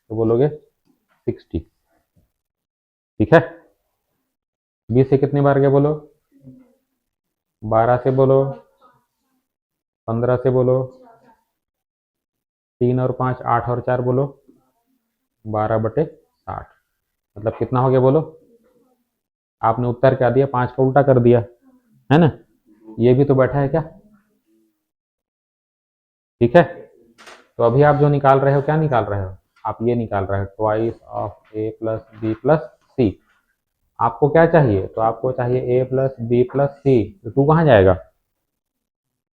[SPEAKER 1] तो बोलोगे 60। ठीक है, 20 से कितनी बार गया बोलो? 12 से बोलो, 15 से बोलो, 3 और 5 8 और 4 बोलो, 12/60। मतलब कितना हो गया बोलो? आपने उत्तर क्या दिया? 5 का उल्टा कर दिया, है ना? ये भी तो बैठा है क्या? ठीक है, तो अभी आप जो निकाल रहे हो, क्या निकाल रहे हो? आप ये निकाल रहे हो twice of A plus B plus C. आपको क्या चाहिए? तो आपको चाहिए A plus B plus C, तो टू कहाँ जाएगा?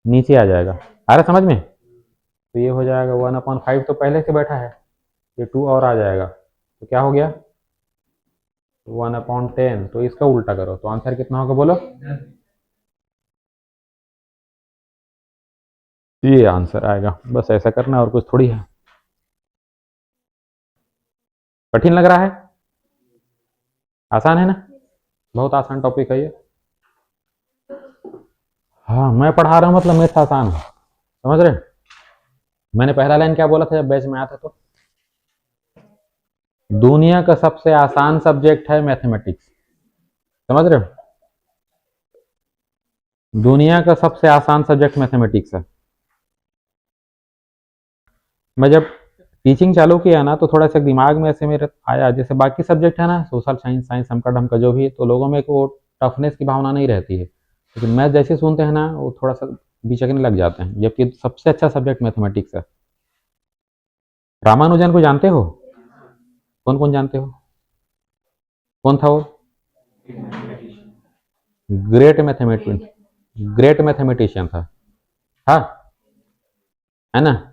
[SPEAKER 1] नीचे आ जाएगा। आ रहा समझ में? तो ये हो जाएगा 1/5, तो पहले से बैठा है, ये 2 और आ जाएगा, तो क्या हो गया? 1/10। तो इसका उल्टा करो, तो आंसर कितना होगा बोलो? ये आंसर आएगा। बस ऐसा करना, और कुछ थोड़ी है। कठिन लग रहा है? आसान है ना? बहुत आसान टॉपिक है ये। हाँ, मैं पढ़ा रहा हूँ मतलब मैथ आसान है, समझ रहे? मैंने पहला लाइन क्या बोला था जब बैच में आया था? तो दुनिया का सबसे आसान सब्जेक्ट है मैथमेटिक्स, समझ रहे हो? दुनिया का सबसे आसान सब्जेक्ट मैथमेटिक्स है। मैं जब टीचिंग चालू किया ना, तो थोड़ा सा दिमाग में ऐसे मेरे आया, जैसे बाकी सब्जेक्ट है ना, सोशल साइंस, साइंस हमका ढमका जो भी, तो लोगों में वो टफनेस की भावना नहीं रहती है, लेकिन मैथ जैसे सुनते हैं ना, वो थोड़ा सा बिचकने लग जाते हैं, जबकि सबसे अच्छा सब्जेक्ट मैथमेटिक्स है। रामानुजन को जानते हो? कौन कौन जानते हो? कौन था वो? ग्रेट मैथमेटिशियन, ग्रेट मैथमेटिशियन था। हाँ, है ना?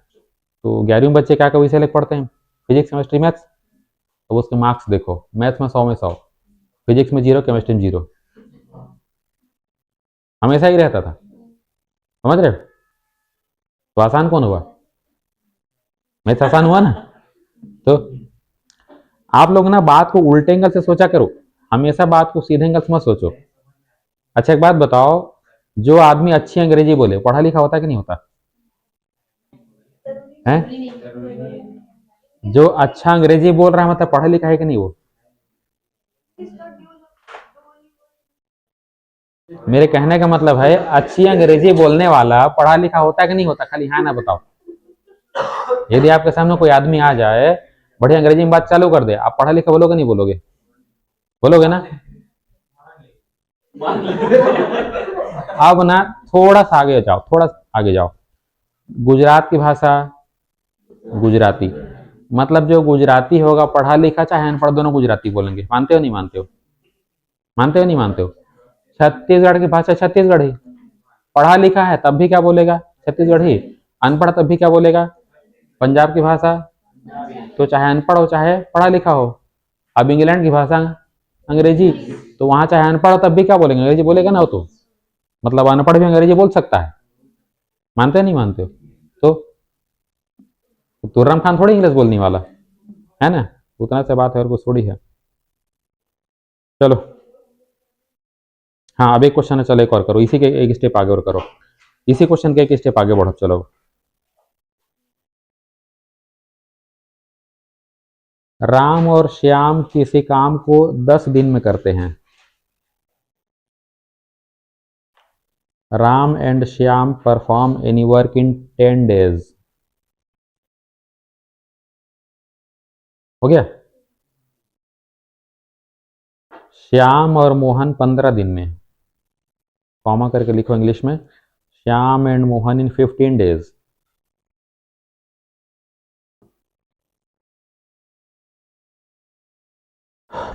[SPEAKER 1] तो 11वीं बच्चे क्या विषय लेकर पढ़ते हैं? Physics, chemistry, maths. तो उसके मार्क्स देखो, मैथ्स में 100 में 100, फिजिक्स में 0, केमिस्ट्री में 0, हमेशा ही रहता था, समझ रहे हो? तो आसान कौन हुआ? मैथ्स आसान हुआ ना? तो आप लोग ना बात को उल्टे एंगल से सोचा करो, हमेशा बात को सीधे एंगल से मत सोचो। अच्छा एक बात बताओ, जो आदमी अच्छी अंग्रेजी बोले, पढ़ा लिखा होता है कि नहीं होता है? जो अच्छा अंग्रेजी बोल रहा है मतलब पढ़ा लिखा है कि नहीं वो? मेरे कहने का मतलब है, अच्छी अंग्रेजी बोलने वाला पढ़ा लिखा होता है कि नहीं होता? खाली हाँ ना बताओ। यदि आपके सामने कोई आदमी आ जाए, बढ़िया अंग्रेजी में बात चालू कर दे, आप पढ़ा लिखा बोलोगे नहीं बोलोगे? बोलोगे ना? अब ना थोड़ा सा आगे जाओ, थोड़ा आगे जाओ। गुजरात की भाषा, गुजराती, मतलब जो गुजराती होगा पढ़ा लिखा चाहे अनपढ़, दोनों गुजराती बोलेंगे। मानते हो नहीं मानते हो? मानते हो नहीं मानते हो? छत्तीसगढ़ की भाषा छत्तीसगढ़ी, पढ़ा लिखा है तब भी क्या बोलेगा? छत्तीसगढ़ी। अनपढ़ तब भी क्या बोलेगा? पंजाब की भाषा, तो चाहे अनपढ़ हो चाहे पढ़ा लिखा हो। अब इंग्लैंड की भाषा अंग्रेजी, तो वहां चाहे अनपढ़ हो तब भी क्या बोलेंगे? अंग्रेजी बोलेगा ना वो तो, मतलब अनपढ़ भी अंग्रेजी बोल सकता है। मानते नहीं मानते हो? तो तुर्रम खान थोड़ी इंग्लिश बोलने वाला है ना, उतना से बात है और कुछ थोड़ी है। चलो, हाँ अब एक क्वेश्चन है, चलो एक और करो, इसी के एक स्टेप आगे और करो, इसी क्वेश्चन के एक स्टेप आगे बढ़ो। चलो, राम और श्याम किसी काम को 10 दिन में करते हैं। Ram and Shyam perform any work in 10 days। हो गया? श्याम और मोहन 15 दिन में, कॉमा करके लिखो इंग्लिश में, Shyam and Mohan in 15 days।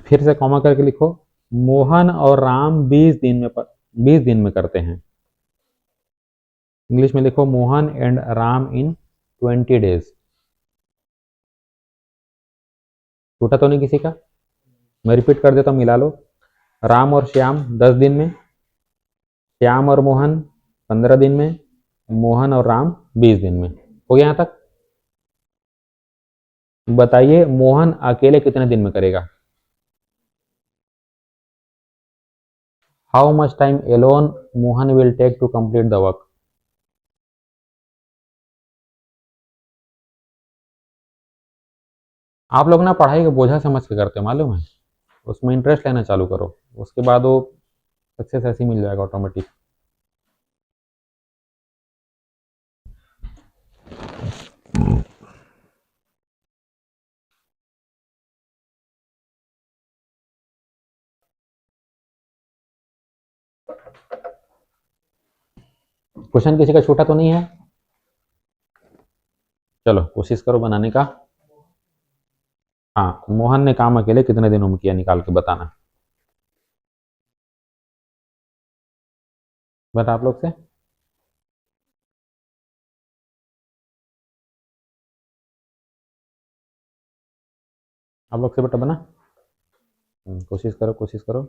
[SPEAKER 1] फिर से कॉमा करके लिखो, मोहन और राम 20 दिन में 20 दिन में करते हैं। इंग्लिश में लिखो Mohan and Ram in 20 days. छूटा तो नहीं किसी का? मैं रिपीट कर देता हूँ, मिला लो। राम और श्याम 10 दिन में, श्याम और मोहन 15 दिन में, मोहन और राम 20 दिन में। हो गया यहाँ तक? बताइए मोहन अकेले कितने दिन में करेगा? How much time alone Mohan will take to complete the work? आप लोग ना पढ़ाई को बोझा समझ के करते हो, मालूम है? उसमें इंटरेस्ट लेना चालू करो, उसके बाद वो सक्सेस ऐसे ही मिल जाएगा ऑटोमेटिक। क्वेश्चन किसी का छोटा तो नहीं है? चलो कोशिश करो बनाने का। हाँ, मोहन ने काम अकेले कितने दिनों में किया, निकाल के बताना। बता आप लोग से। आप लोग से बेटा बना। कोशिश करो, कोशिश करो।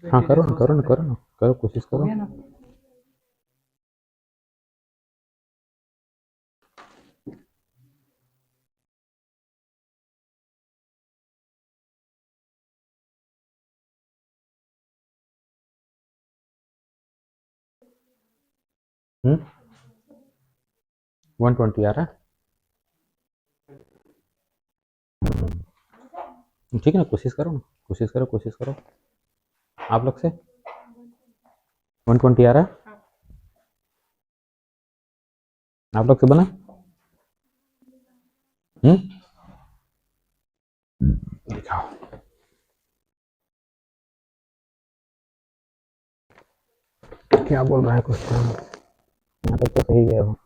[SPEAKER 1] हाँ करो ना, करो ना, करो ना, करो, कोशिश करो। हम्म 120 आ रहा है? ठीक है ना, कोशिश करो ना, कोशिश करो, कोशिश करो। आप लोग से 120 आ रहा है? आप लोग से बना? दिखाओ। क्या बोल रहा है क्वेश्चन? यहाँ तक तो सही गया हो।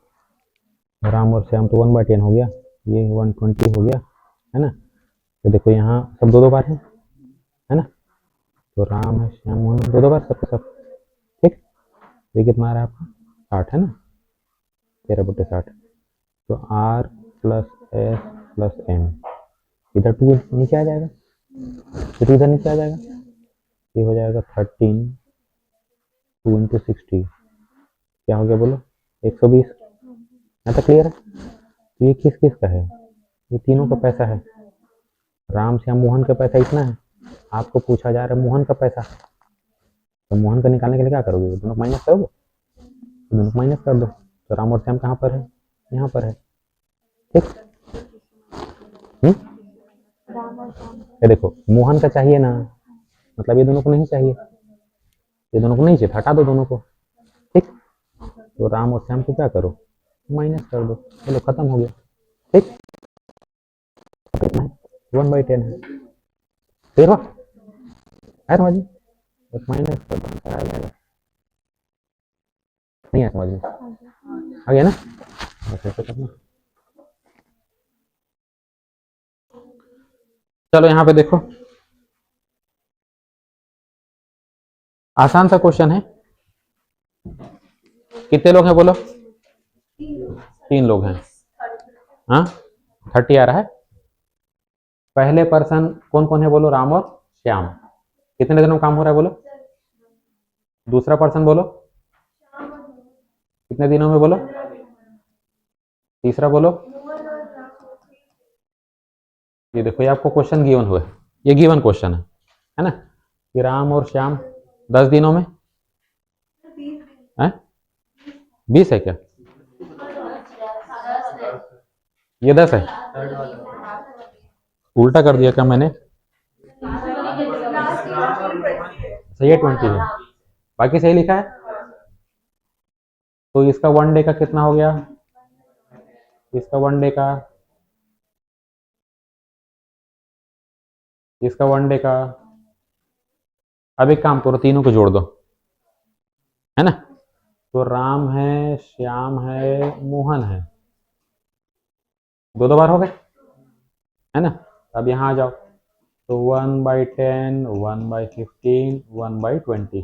[SPEAKER 1] राम और श्याम तो 1/10 हो गया, ये 120 हो गया, है ना? तो देखो यहाँ सब दो दो बार है ना? तो राम है, श्याम, मोहन, दो दो बार सबके सब। ठीक, ये कितना आ रहा है आपका? 60 है ना? 13/60। तो R plus S plus M, इधर 2 नीचे आ जाएगा, फिर इधर नीचे आ जाएगा, ये हो जाएगा 13, 2 इंटू 60, क्या हो गया बोलो? 120। यहाँ तक क्लियर है? तो ये किस किस का है? ये तीनों का पैसा है। राम श्याम मोहन का पैसा इतना है, आपको पूछा जा रहा है मोहन का पैसा, तो मोहन का निकालने के लिए क्या करोगे? दोनों माइनस करोगे, दोनों माइनस कर दो। तो राम और श्याम कहाँ पर है? यहाँ पर है। ठीक, ये देखो मोहन का चाहिए ना, मतलब ये दोनों को नहीं चाहिए, ये दोनों को नहीं चाहिए, हटा दो दोनों को। ठीक, तो राम और श्याम को क्या करो? माइनस कर दो, चलो खत्म हो गया। ठीक, 1/10 है। फिर है समझ में? माइनस कर दो, आ जाएगा। नहीं है समझ में? आ गया ना? ऐसे ऐसे करना। चलो यहाँ पे देखो, आसान सा क्वेश्चन है। कितने लोग हैं बोलो? 3 लोग हैं। हाँ, 30 आ रहा है। पहले पर्सन कौन कौन है बोलो? राम और श्याम। कितने दिनों में काम हो रहा है बोलो? दूसरा पर्सन बोलो, कितने दिनों में बोलो? तीसरा बोलो। ये देखो, ये आपको क्वेश्चन गिवन हुआ है, ये गिवन क्वेश्चन है ना? कि राम और श्याम 10 दिनों में है? 20 है क्या? ये 10 है? उल्टा कर दिया क्या मैंने? सही है, 20 है, बाकी सही लिखा है। तो इसका 1 डे का कितना हो गया? इसका 1 डे का, इसका 1 डे का अब एक काम करो, तीनों को जोड़ दो, है ना। तो राम है, श्याम है, मोहन है, दो दो बार हो गए, है ना। अब यहाँ आ जाओ, तो 1/10, 1/15, 1/20,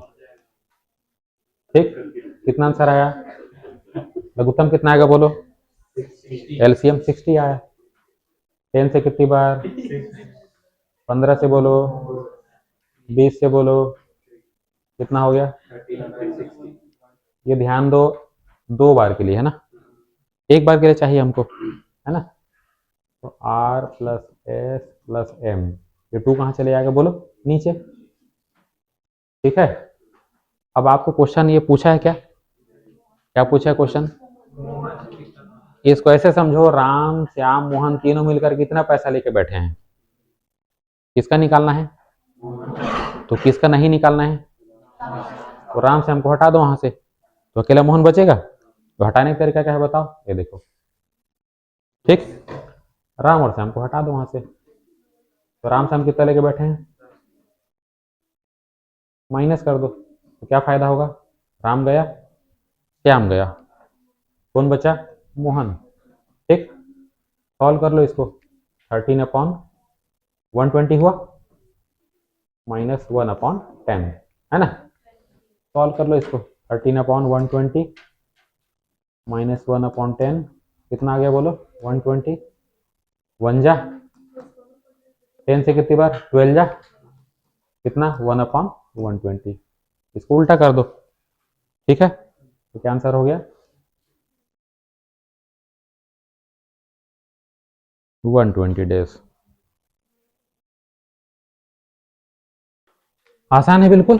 [SPEAKER 1] ठीक। कितना आंसर आया? लघुत्तम कितना आएगा बोलो? एलसीएम 60 आया। 10 से कितनी बार? 15 से बोलो, 20 से बोलो, कितना हो गया? ये ध्यान दो, 2 बार के लिए है ना, 1 बार के लिए चाहिए हमको, है ना। तो R plus S plus M, ये 2 कहाँ चले जाएगा बोलो? नीचे, ठीक है। अब आपको क्वेश्चन ये पूछा है, क्या क्या पूछा है क्वेश्चन? इसको ऐसे समझो, राम श्याम मोहन तीनों मिलकर कितना पैसा लेके बैठे हैं, किसका निकालना है? तो किसका नहीं निकालना है? तो राम श्याम को हटा दो वहां से, तो अकेला मोहन बचेगा। तो हटाने का तरीका क्या है बताओ? ये देखो, ठीक, राम और श्याम को हटा दो वहां से, तो राम श्याम कितना लेके बैठे हैं? माइनस कर दो, तो क्या फायदा होगा? राम गया, श्याम गया, कौन बचा? मोहन, ठीक। सॉल्व कर लो इसको, 13/120 हुआ, -1/10, है ना। सॉल्व कर लो इसको, 13/120 -1/10, कितना आ गया बोलो? 120, 1 जा 10 से कितनी बार? 12 जा कितना? 1/120, इसको उल्टा कर दो, ठीक है। तो क्या आंसर हो गया? 120 डेज। आसान है बिल्कुल,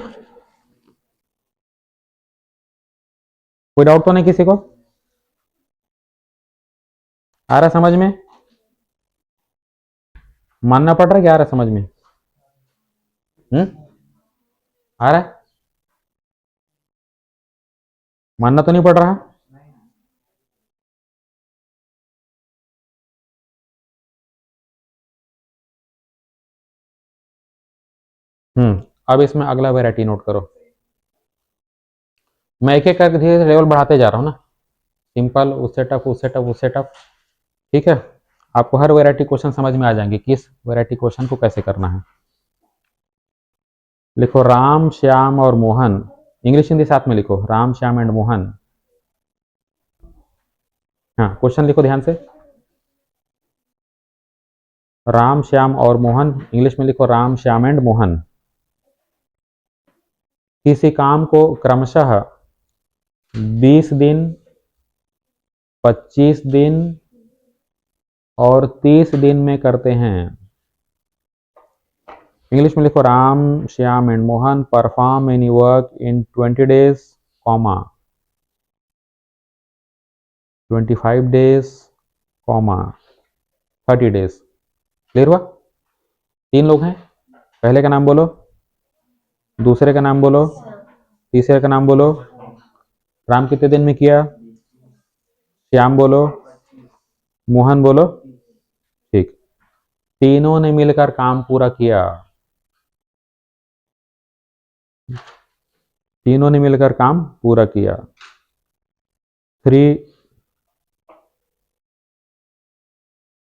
[SPEAKER 1] कोई डाउट तो नहीं किसी को? आ रहा समझ में? मानना पड़ रहा है क्या? आ रहा समझ में? आ रहा है? मानना तो नहीं पड़ रहा? अब इसमें अगला वैरायटी नोट करो, मैं एक एक करके धीरे धीरे लेवल बढ़ाते जा रहा हूँ ना, सिंपल, उससे टफ, उससे टफ, उससे टफ, ठीक है। आपको हर वैरायटी क्वेश्चन समझ में आ जाएंगे, किस वैरायटी क्वेश्चन को कैसे करना है। लिखो राम श्याम और मोहन, इंग्लिश हिंदी साथ में लिखो, राम श्याम एंड मोहन। हाँ, क्वेश्चन लिखो ध्यान से, राम श्याम और मोहन, इंग्लिश में लिखो राम श्याम एंड मोहन, किसी काम को क्रमशः 20 दिन, 25 दिन और 30 दिन में करते हैं। इंग्लिश में लिखो Ram Shyam and Mohan perform any work in 20 days, 25 days, 30 days. Clear हुआ? 3 लोग हैं, पहले का नाम बोलो, दूसरे का नाम बोलो, तीसरे का नाम बोलो। राम कितने दिन में किया? श्याम बोलो, मोहन बोलो, ठीक। तीनों ने मिलकर काम पूरा किया, तीनों ने मिलकर काम पूरा किया। 3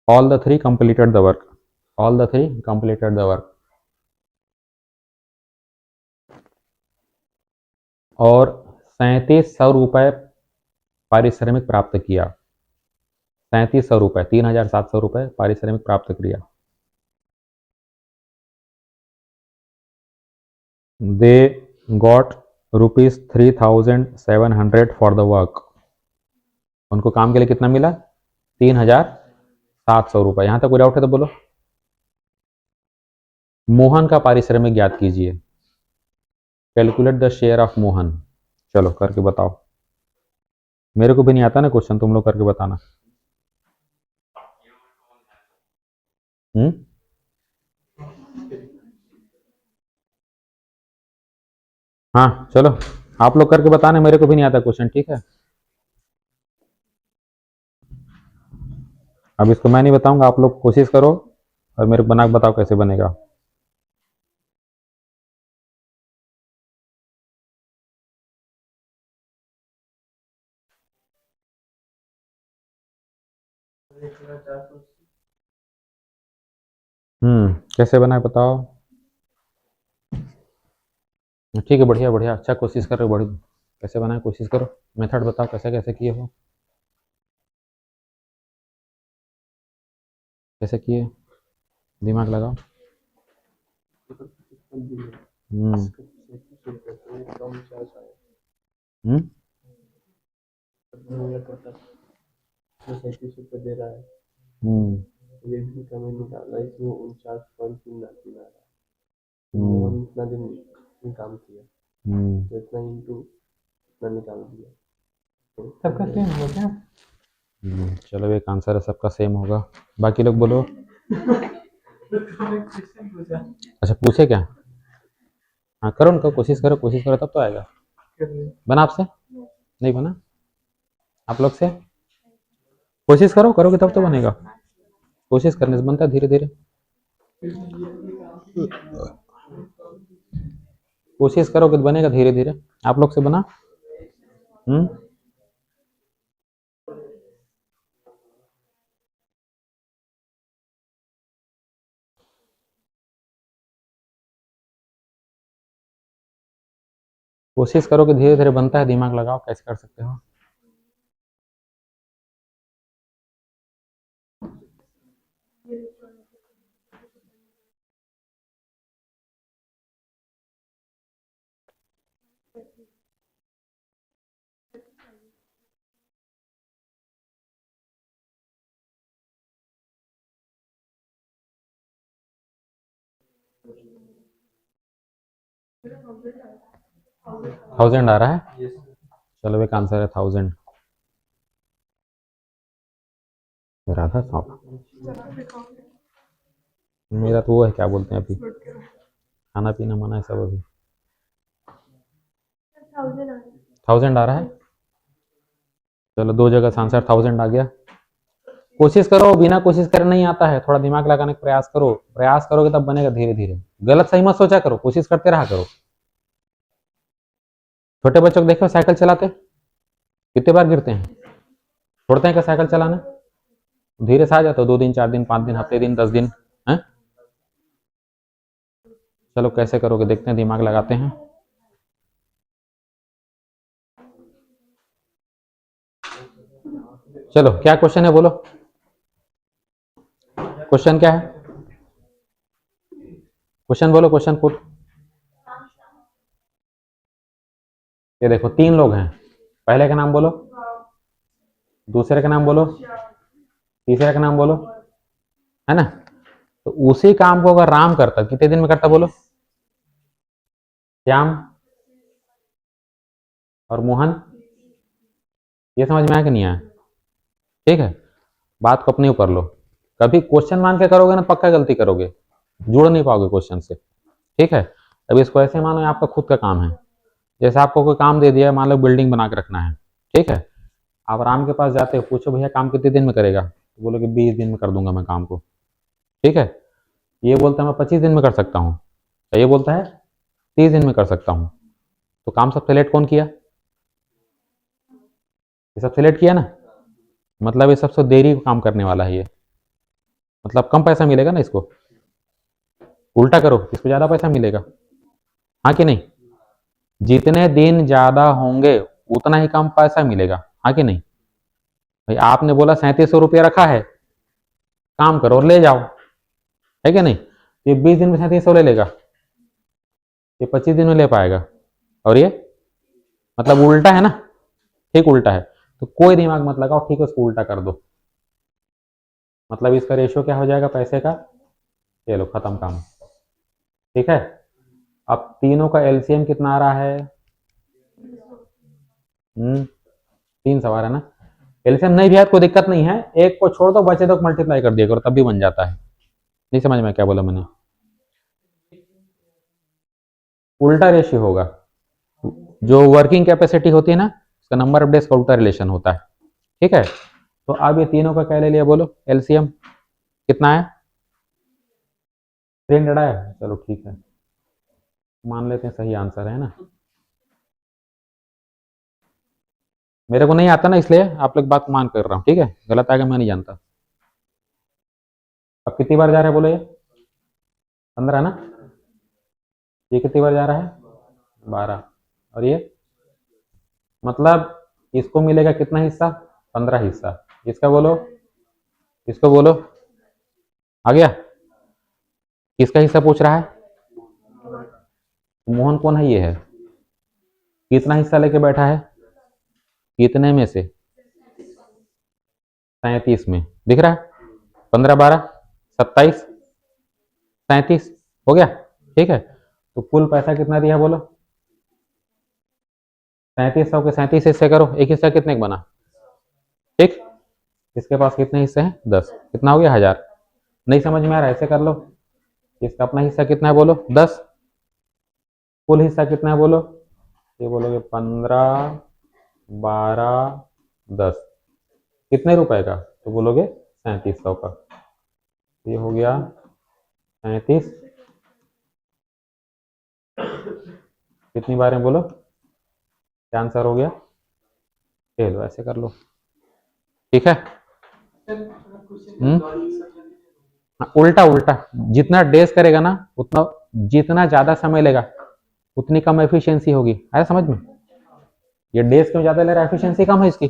[SPEAKER 1] all the 3 completed the work, all the 3 completed the work। और 3700 रुपए पारिश्रमिक प्राप्त किया, 3700 रुपए, 3700 रुपए पारिश्रमिक प्राप्त किया। They got ₹3700 for the work, उनको काम के लिए कितना मिला? 3700 रुपए। यहां तक कोई डाउट है तो बोलो। मोहन का पारिश्रमिक ज्ञात कीजिए, calculate the share of Mohan. चलो करके बताओ, मेरे को भी नहीं आता ना क्वेश्चन, तुम लोग करके बताना। हाँ चलो, आप लोग करके बताना, मेरे को भी नहीं आता क्वेश्चन, ठीक है। अब इसको मैं नहीं बताऊंगा, आप लोग कोशिश करो और मेरे को बना के बताओ कैसे बनेगा। कैसे बना है बताओ। ठीक है, बढ़िया बढ़िया, अच्छा कोशिश कर रहे हो, बड़ी कैसे बनाए कोशिश करो, मेथड बताओ कैसे कैसे किए हो, कैसे किए, दिमाग लगाओ। हम्म हम्म हम्म सबका सेम होगा क्या? चलो एक आंसर है, सबका सेम होगा, बाकी लोग बोलो। अच्छा पूछे क्या? हाँ करो ना, कोशिश करो तब तो आएगा। बना आपसे? नहीं बना? आप लोग से कोशिश करो, करोगे तब तो बनेगा, कोशिश करने से बनता है धीरे धीरे, कोशिश करोगे तो बनेगा धीरे धीरे। आप लोग से बना? हम्म कोशिश करोगे धीरे धीरे बनता है, दिमाग लगाओ कैसे कर सकते हो। 1000 आ रहा है, चलो एक आंसर है 1000। राधा सांप, मेरा तो वो है, क्या बोलते हैं अभी, खाना पीना मना है सब अभी। 1000 आ रहा है, चलो दो जगह से आंसर 1000 आ गया। कोशिश करो, बिना कोशिश करे नहीं आता है, थोड़ा दिमाग लगाने का प्रयास करो, प्रयास करोगे तब बनेगा धीरे धीरे, गलत सही मत सोचा करो, कोशिश करते रहा करो। छोटे बच्चों को देखो साइकिल चलाते, कितने बार गिरते हैं, छोड़ते हैं क्या साइकिल चलाना? धीरे से आ जाता, 2 दिन 4 दिन 5 दिन हफ्ते दिन 10 दिन है। चलो कैसे करोगे देखते हैं, दिमाग लगाते हैं। चलो क्या क्वेश्चन है बोलो, क्वेश्चन क्या है, क्वेश्चन बोलो, क्वेश्चन पुट। ये देखो 3 लोग हैं, पहले का नाम बोलो, दूसरे का नाम बोलो, तीसरे का नाम बोलो, है ना? तो उसी काम को अगर राम करता कितने दिन में करता बोलो? श्याम और मोहन, ये समझ में आया कि नहीं आया? ठीक है, बात को अपने ऊपर लो, कभी क्वेश्चन मान के करोगे ना पक्का गलती करोगे, जुड़ नहीं पाओगे क्वेश्चन से। ठीक है, अब इसको ऐसे मानो आपका खुद का काम है, जैसे आपको कोई काम दे दिया है, मान लो बिल्डिंग बना के रखना है, ठीक है, आप राम के पास जाते हो, पूछो भैया काम कितने दिन में करेगा, तो बोलोगे 20 दिन में कर दूंगा मैं काम को, ठीक है। ये बोलता है मैं 25 दिन में कर सकता हूँ, तो ये बोलता है 30 दिन में कर सकता हूँ, तो काम सबसे लेट कौन किया? ये सबसे लेट किया ना, मतलब ये सबसे देरी को काम करने वाला है ये, मतलब कम पैसा मिलेगा ना इसको, उल्टा करो इसको ज्यादा पैसा मिलेगा, हाँ कि नहीं? जितने दिन ज्यादा होंगे उतना ही कम पैसा मिलेगा, हाँ कि नहीं? भाई आपने बोला 3700 रुपया रखा है, काम करो और ले जाओ, है कि नहीं? ये 20 दिन में 3700 ले लेगा, ये 25 दिन में ले पाएगा, और ये मतलब उल्टा है ना, ठीक उल्टा है, तो कोई दिमाग मत लगाओ, ठीक है उसको उल्टा कर दो, मतलब इसका रेशियो क्या हो जाएगा पैसे का, ये लो खत्म काम, ठीक है। अब तीनों का एलसीएम कितना आ रहा है? 3 सवार है ना, एलसीएम नहीं भी है कोई दिक्कत नहीं है, एक को छोड़ दो बचे तो मल्टीप्लाई कर दिया करो तब भी बन जाता है। नहीं समझ में क्या बोला मैंने? उल्टा रेशियो होगा, जो वर्किंग कैपेसिटी होती है ना उसका नंबर ऑफ डेज का उल्टा रिलेशन होता है, ठीक है। तो अब ये तीनों का क्या ले लिया बोलो एलसीएम कितना है? 300 है, चलो ठीक है, मान लेते हैं सही आंसर है ना, मेरे को नहीं आता ना इसलिए आप लोग बात मान कर रहा हूँ, ठीक है, गलत आएगा मैं नहीं जानता। अब कितनी बार जा रहा है बोलो ये? 15 ना। ये कितनी बार जा रहा है? 12। और ये मतलब इसको मिलेगा कितना हिस्सा? 15 हिस्सा। इसका बोलो, इसको बोलो। आ गया? किसका हिस्सा पूछ रहा है? मोहन कौन है? ये है। कितना हिस्सा लेके बैठा है? कितने में से? 37 में। दिख रहा है? 15 12 27 37 हो गया। ठीक है, तो कुल पैसा कितना दिया बोलो? 3700 के 37 हिस्से करो, एक हिस्सा कितने का बना? ठीक। इसके पास कितने हिस्से हैं? 10। कितना हो गया? 1000। नहीं समझ में आ रहा है? ऐसे कर लो। इसका अपना हिस्सा कितना है बोलो? 10। कुल हिस्सा कितना है बोलो? ये बोलोगे 15 12 10। कितने रुपए का? तो बोलोगे 3700 का। ये हो गया 37। कितनी बार है बोलो? क्या आंसर हो गया? चलो ऐसे कर लो। ठीक है। उल्टा उल्टा। जितना डेज करेगा ना उतना, जितना ज्यादा समय लेगा उतनी कम एफिशिएंसी होगी। आया समझ में? ये डेज क्यों ज्यादा ले रहा है? एफिशिएंसी कम है इसकी,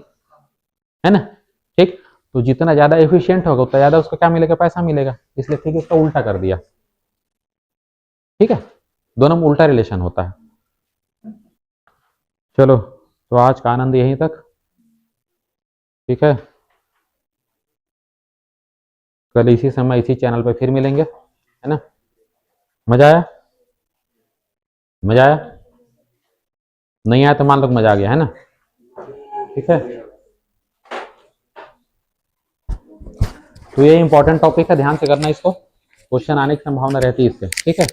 [SPEAKER 1] है ना? ठीक। तो जितना ज्यादा एफिशिएंट होगा उतना ज्यादा उसको क्या मिलेगा? पैसा मिलेगा। इसलिए ठीक इसका उल्टा कर दिया। ठीक है, दोनों में उल्टा रिलेशन होता है। चलो, तो आज का आनंद यहीं तक। ठीक है, कल इसी समय इसी चैनल पर फिर मिलेंगे, है ना? मजा आया? मजा आया? नहीं आया तो मान लो मजा आ गया, है ना? ठीक है, तो ये इंपॉर्टेंट टॉपिक है, ध्यान से करना इसको। क्वेश्चन आने की संभावना रहती है इससे। ठीक है।